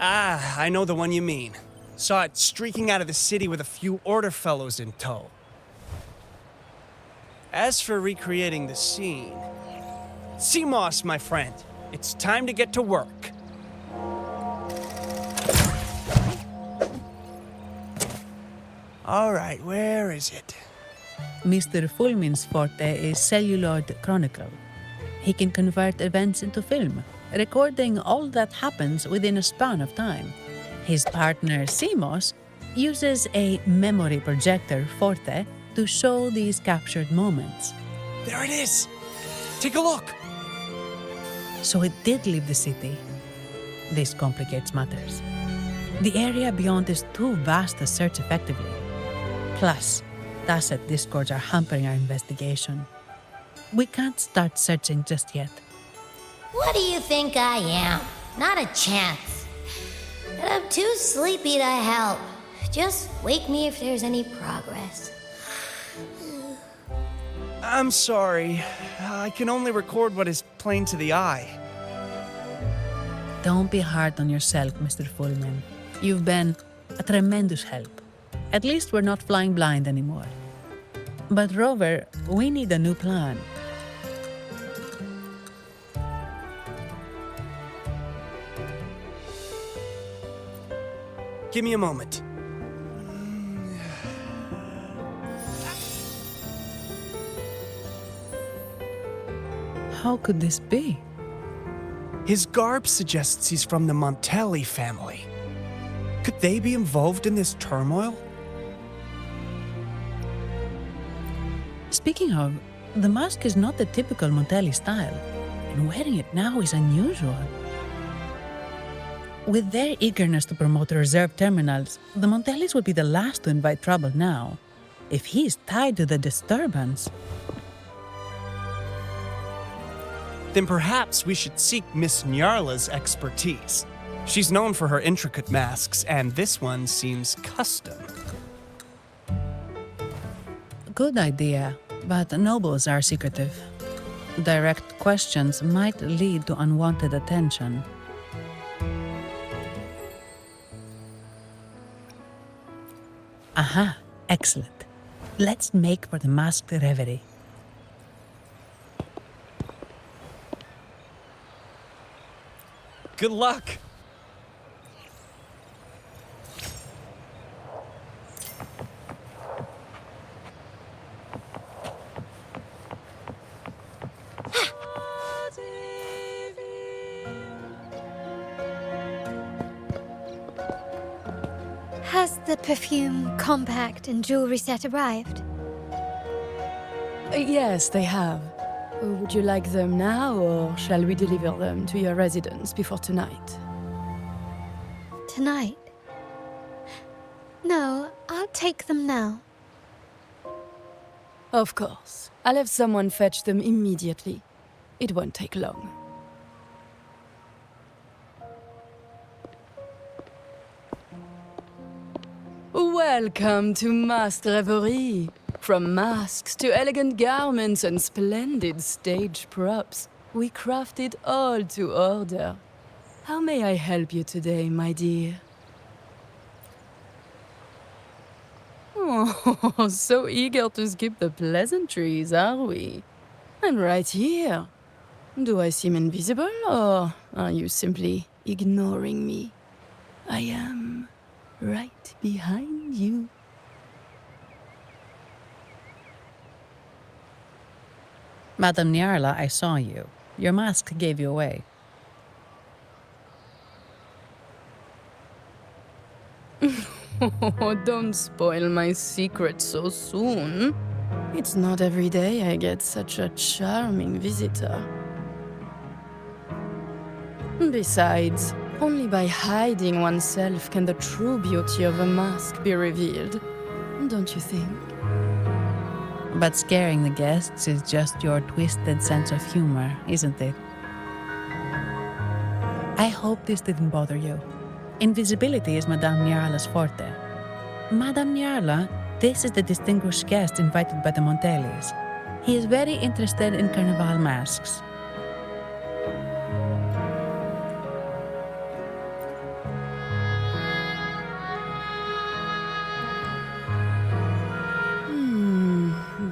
Ah, I know the one you mean. Saw it streaking out of the city with a few order fellows in tow. As for recreating the scene... Seamoss, my friend, it's time to get to work. All right, where is it? Mr. Fulmin's forte is celluloid chronicle. He can convert events into film, recording all that happens within a span of time. His partner, Seamoss, uses a memory projector forte to show these captured moments. There it is! Take a look! So it did leave the city. This complicates matters. The area beyond is too vast to search effectively. Plus, Tacet discords are hampering our investigation. We can't start searching just yet. What do you think I am? Not a chance. And I'm too sleepy to help. Just wake me if there's any progress. I'm sorry. I can only record what is plain to the eye. Don't be hard on yourself, Mr. Fullman. You've been a tremendous help. At least we're not flying blind anymore. But Rover, we need a new plan. Give me a moment. How could this be? His garb suggests he's from the Montelli family. Could they be involved in this turmoil? Speaking of, the mask is not the typical Montelli style, and wearing it now is unusual. With their eagerness to promote the reserve terminals, the Montellis would be the last to invite trouble now. If he is tied to the disturbance... Then perhaps we should seek Miss Nyarla's expertise. She's known for her intricate masks, and this one seems custom. Good idea, but nobles are secretive. Direct questions might lead to unwanted attention. Aha, excellent. Let's make for the masked reverie. Good luck! Has the perfume, compact, and jewelry set arrived? Yes, they have. Would you like them now, or shall we deliver them to your residence before tonight? Tonight? No, I'll take them now. Of course. I'll have someone fetch them immediately. It won't take long. Welcome to Masked Reverie. From masks to elegant garments and splendid stage props, we craft it all to order. How may I help you today, my dear? Oh, so eager to skip the pleasantries, are we? I'm right here. Do I seem invisible, or are you simply ignoring me? I am right behind you. Madame Nyarla, I saw you. Your mask gave you away. Oh, don't spoil my secret so soon. It's not every day I get such a charming visitor. Besides, only by hiding oneself can the true beauty of a mask be revealed. Don't you think? But scaring the guests is just your twisted sense of humor, isn't it? I hope this didn't bother you. Invisibility is Madame Nyarla's forte. Madame Nyarla, this is the distinguished guest invited by the Montellis. He is very interested in carnival masks.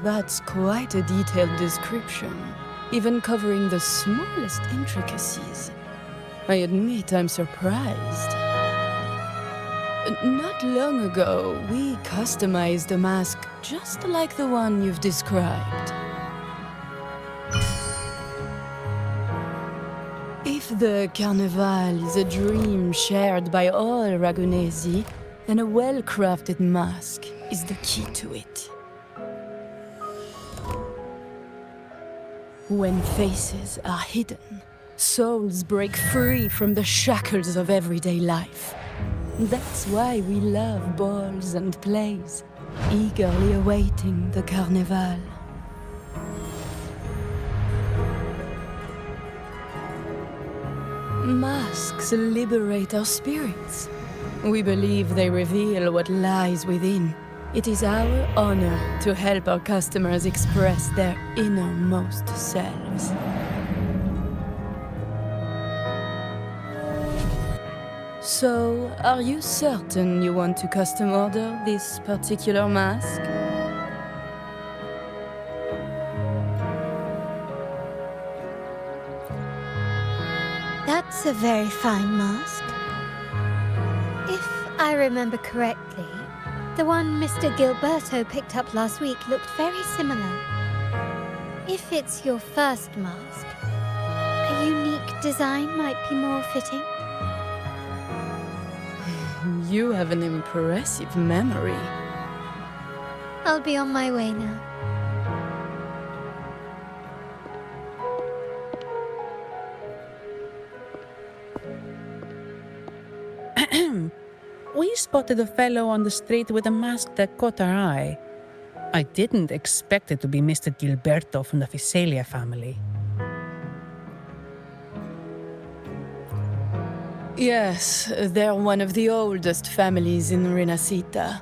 That's quite a detailed description, even covering the smallest intricacies. I admit I'm surprised. Not long ago, we customized a mask just like the one you've described. If the Carnival is a dream shared by all Ragunesi, then a well-crafted mask is the key to it. When faces are hidden, souls break free from the shackles of everyday life. That's why we love balls and plays, eagerly awaiting the Carnival. Masks liberate our spirits. We believe they reveal what lies within. It is our honor to help our customers express their innermost selves. So, are you certain you want to custom order this particular mask? That's a very fine mask. If I remember correctly, the one Mr. Gilberto picked up last week looked very similar. If it's your first mask, a unique design might be more fitting. You have an impressive memory. I'll be on my way now. We spotted a fellow on the street with a mask that caught our eye. I didn't expect it to be Mr. Gilberto from the Visalia family. Yes, they're one of the oldest families in Rinascita.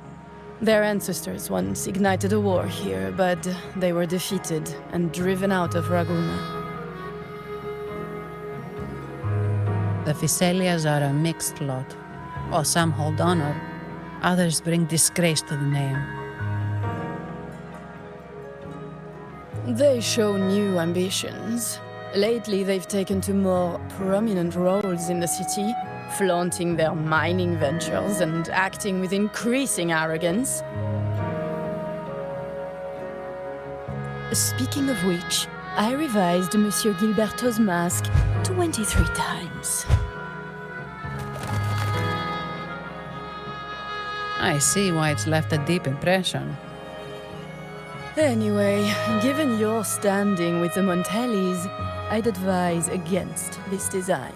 Their ancestors once ignited a war here, but they were defeated and driven out of Ragusa. The Visalias are a mixed lot. While some hold honor, others bring disgrace to the name. They show new ambitions. Lately, they've taken to more prominent roles in the city, flaunting their mining ventures and acting with increasing arrogance. Speaking of which, I revised Monsieur Gilberto's mask 23 times. I see why it's left a deep impression. Anyway, given your standing with the Montellis, I'd advise against this design.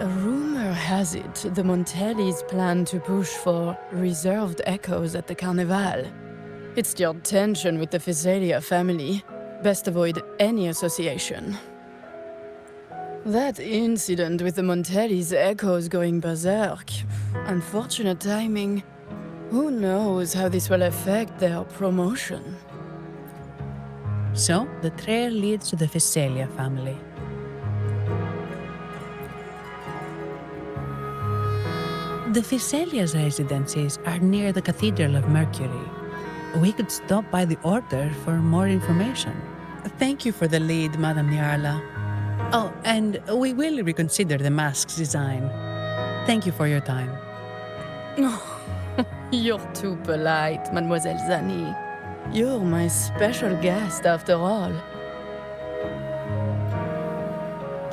A rumor has it the Montellis plan to push for reserved echoes at the Carnival. It's stirred tension with the Visalia family. Best avoid any association. That incident with the Montellis' echoes going berserk. Unfortunate timing. Who knows how this will affect their promotion? So, the trail leads to the Visalia family. The Visalia's residences are near the Cathedral of Mercury. We could stop by the order for more information. Thank you for the lead, Madame Niarla. Oh, and we will reconsider the mask's design. Thank you for your time. Oh, you're too polite, Mademoiselle Zani. You're my special guest, after all.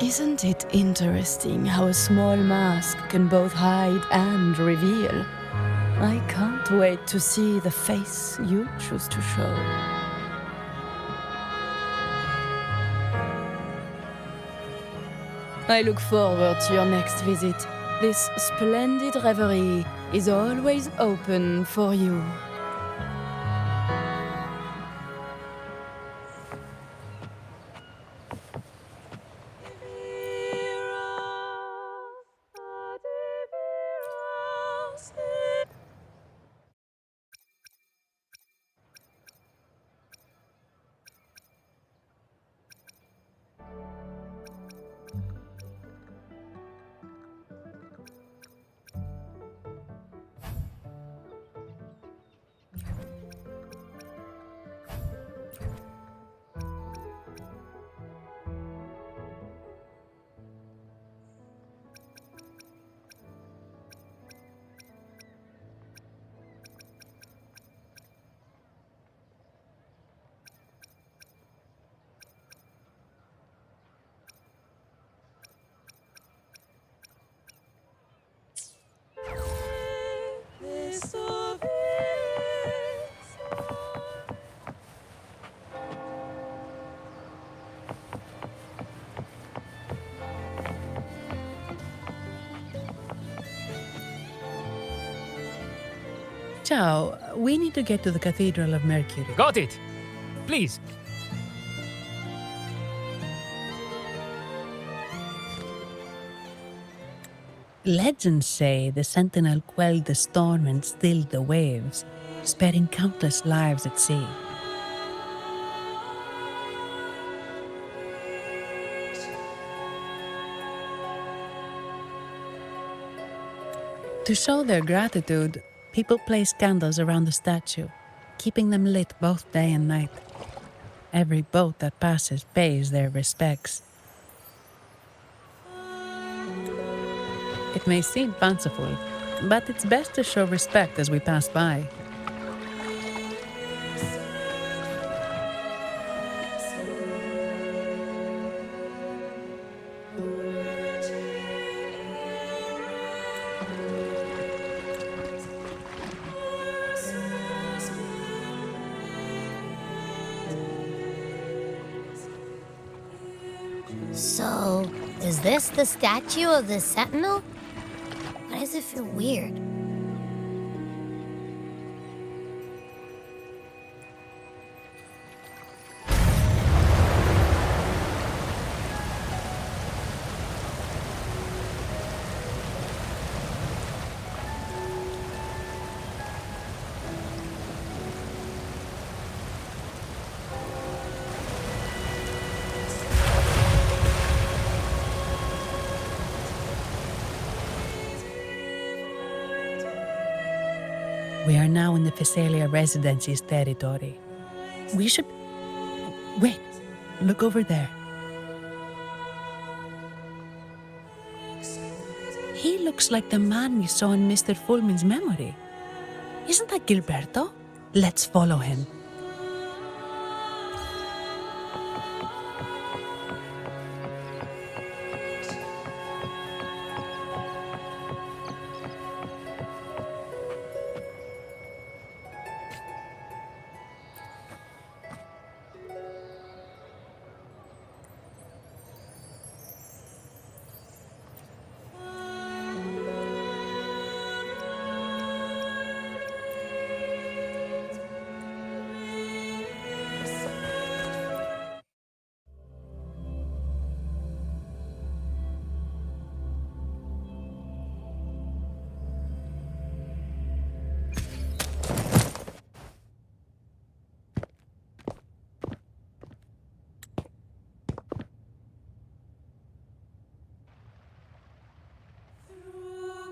Isn't it interesting how a small mask can both hide and reveal? I can't wait to see the face you choose to show. I look forward to your next visit. This splendid reverie is always open for you. Ciao, we need to get to the Cathedral of Mercury. Got it! Please, Legends say the sentinel quelled the storm and stilled the waves, sparing countless lives at sea. To show their gratitude, people place candles around the statue, keeping them lit both day and night. Every boat that passes pays their respects. It may seem fanciful, but it's best to show respect as we pass by. So, is this the statue of the sentinel? Why does it feel weird? We are now in the Physalia Residency's territory. We should... Wait, look over there. He looks like the man we saw in Mr. Fulmin's memory. Isn't that Gilberto? Let's follow him.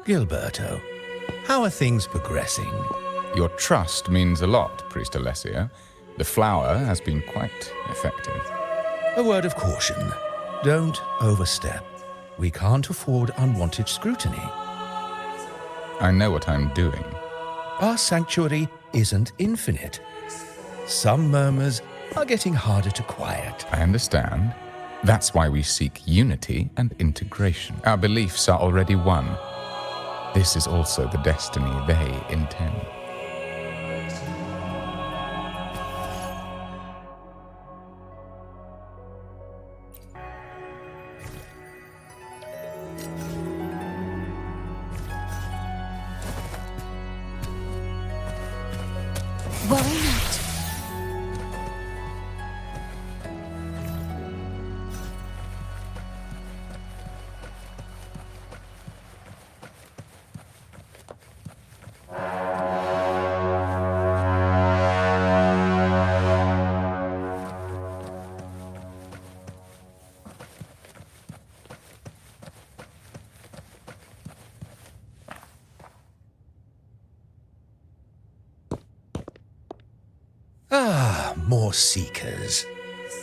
Gilberto, how are things progressing? Your trust means a lot, Priest Alessio. The flower has been quite effective. A word of caution. Don't overstep. We can't afford unwanted scrutiny. I know what I'm doing. Our sanctuary isn't infinite. Some murmurs are getting harder to quiet. I understand. That's why we seek unity and integration. Our beliefs are already one. This is also the destiny they intend. Worry not. Ah, more seekers.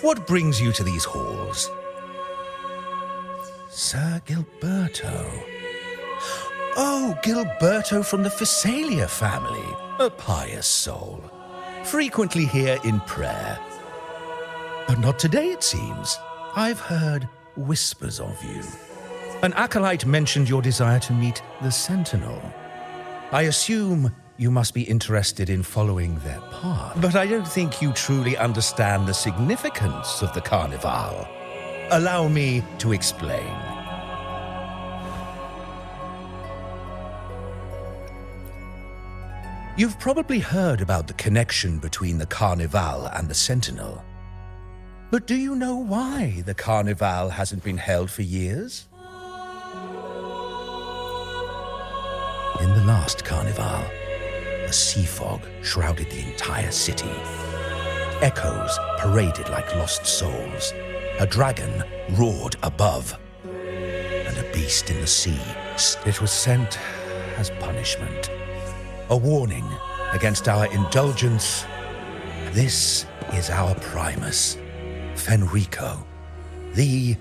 What brings you to these halls? Sir Gilberto. Oh, Gilberto from the Physalia family. A pious soul. Frequently here in prayer. But not today, it seems. I've heard whispers of you. An acolyte mentioned your desire to meet the Sentinel. I assume you must be interested in following their path. But I don't think you truly understand the significance of the Carnival. Allow me to explain. You've probably heard about the connection between the Carnival and the Sentinel. But do you know why the Carnival hasn't been held for years? last carnival, a sea fog shrouded the entire city. Echoes paraded like lost souls. A dragon roared above, and a beast in the sea. It was sent as punishment, a warning against our indulgence. This is our Primus, Fenrico, the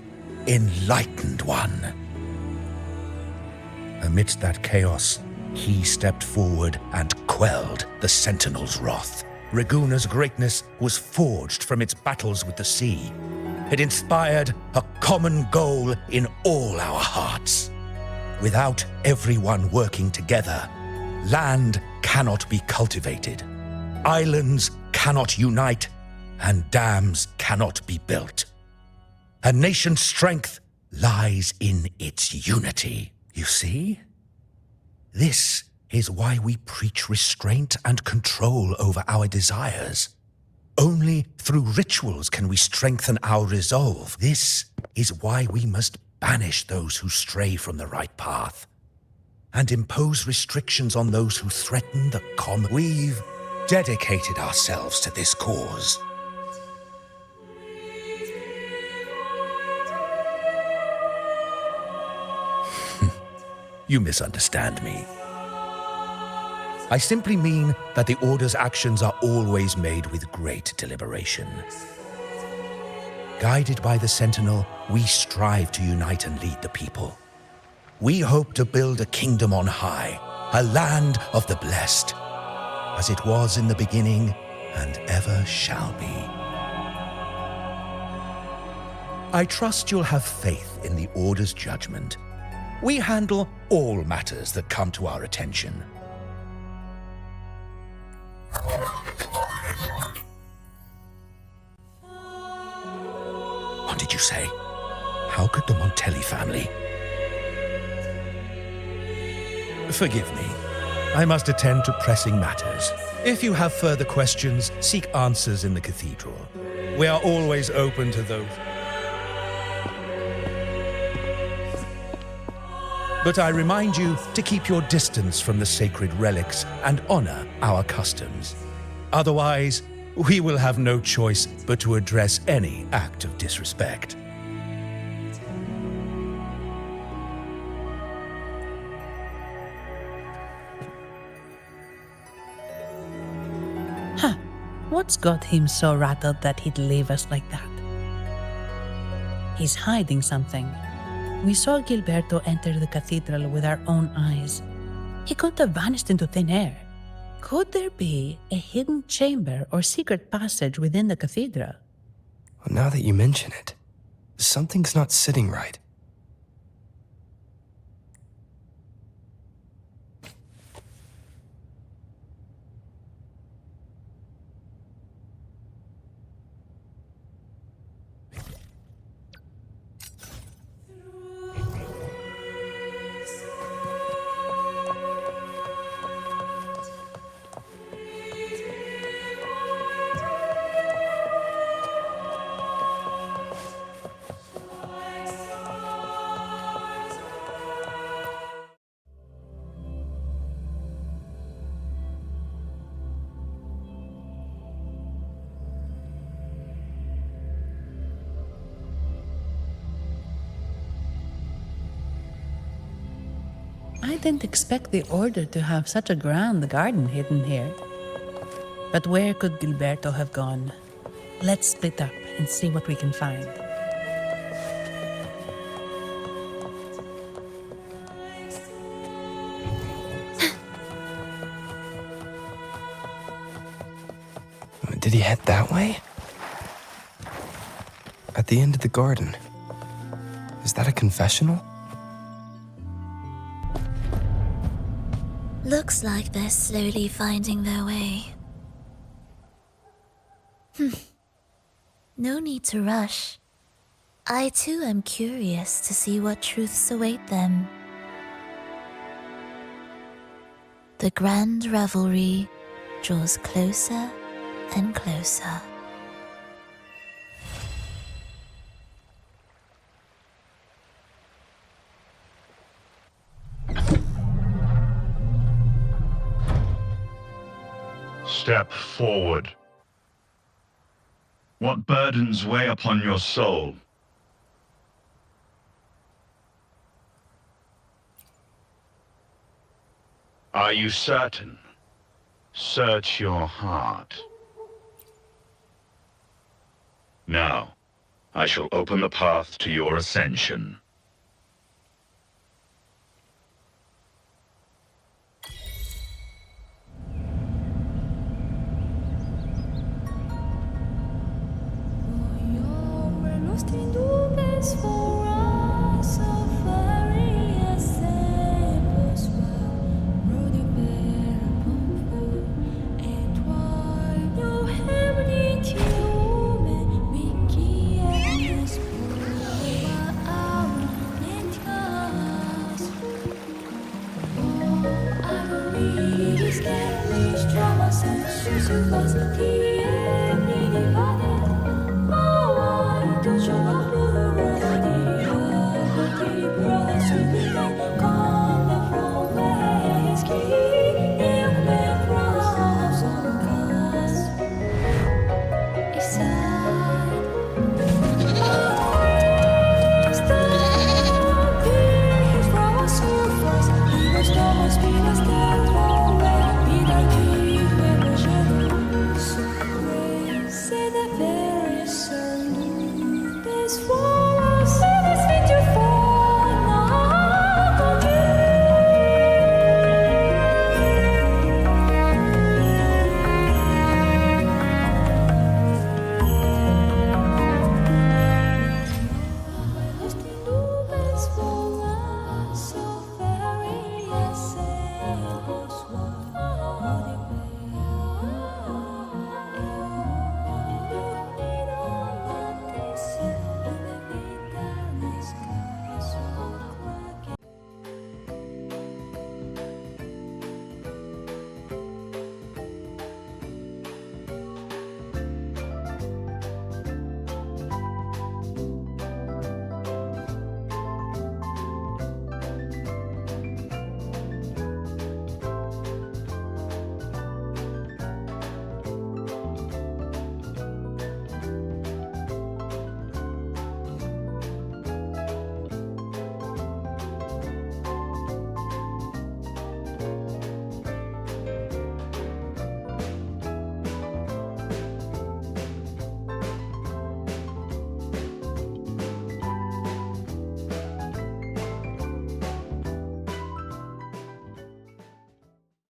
Enlightened One. Amidst that chaos, he stepped forward and quelled the Sentinel's wrath. Raguna's greatness was forged from its battles with the sea. It inspired a common goal in all our hearts. Without everyone working together, land cannot be cultivated, islands cannot unite, and dams cannot be built. A nation's strength lies in its unity. You see? This is why we preach restraint and control over our desires. Only through rituals can we strengthen our resolve. This is why we must banish those who stray from the right path and impose restrictions on those who threaten the common. We've dedicated ourselves to this cause. You misunderstand me. I simply mean that the Order's actions are always made with great deliberation. Guided by the Sentinel, we strive to unite and lead the people. We hope to build a kingdom on high, a land of the blessed, as it was in the beginning and ever shall be. I trust you'll have faith in the Order's judgment. We handle all matters that come to our attention. What did you say? How could the Montelli family? Forgive me. I must attend to pressing matters. If you have further questions, seek answers in the cathedral. We are always open to those. But I remind you to keep your distance from the sacred relics and honor our customs. Otherwise, we will have no choice but to address any act of disrespect. Huh. What's got him so rattled that he'd leave us like that? He's hiding something. We saw Gilberto enter the cathedral with our own eyes. He couldn't have vanished into thin air. Could there be a hidden chamber or secret passage within the cathedral? Well, now that you mention it, something's not sitting right. I didn't expect the Order to have such a grand garden hidden here. But where could Gilberto have gone? Let's split up and see what we can find. Did he head that way? At the end of the garden. Is that a confessional? Looks like they're slowly finding their way. No need to rush. I too am curious to see what truths await them. The grand revelry draws closer and closer. Step forward. What burdens weigh upon your soul? Are you certain? Search your heart. Now, I shall open the path to your ascension. Lost in nubes for us of various samples rode you bare upon foot, and while no heavenly tune Mickey and his poor our mentors. Oh, I don't really scared which dramas and shoes of us the every divided.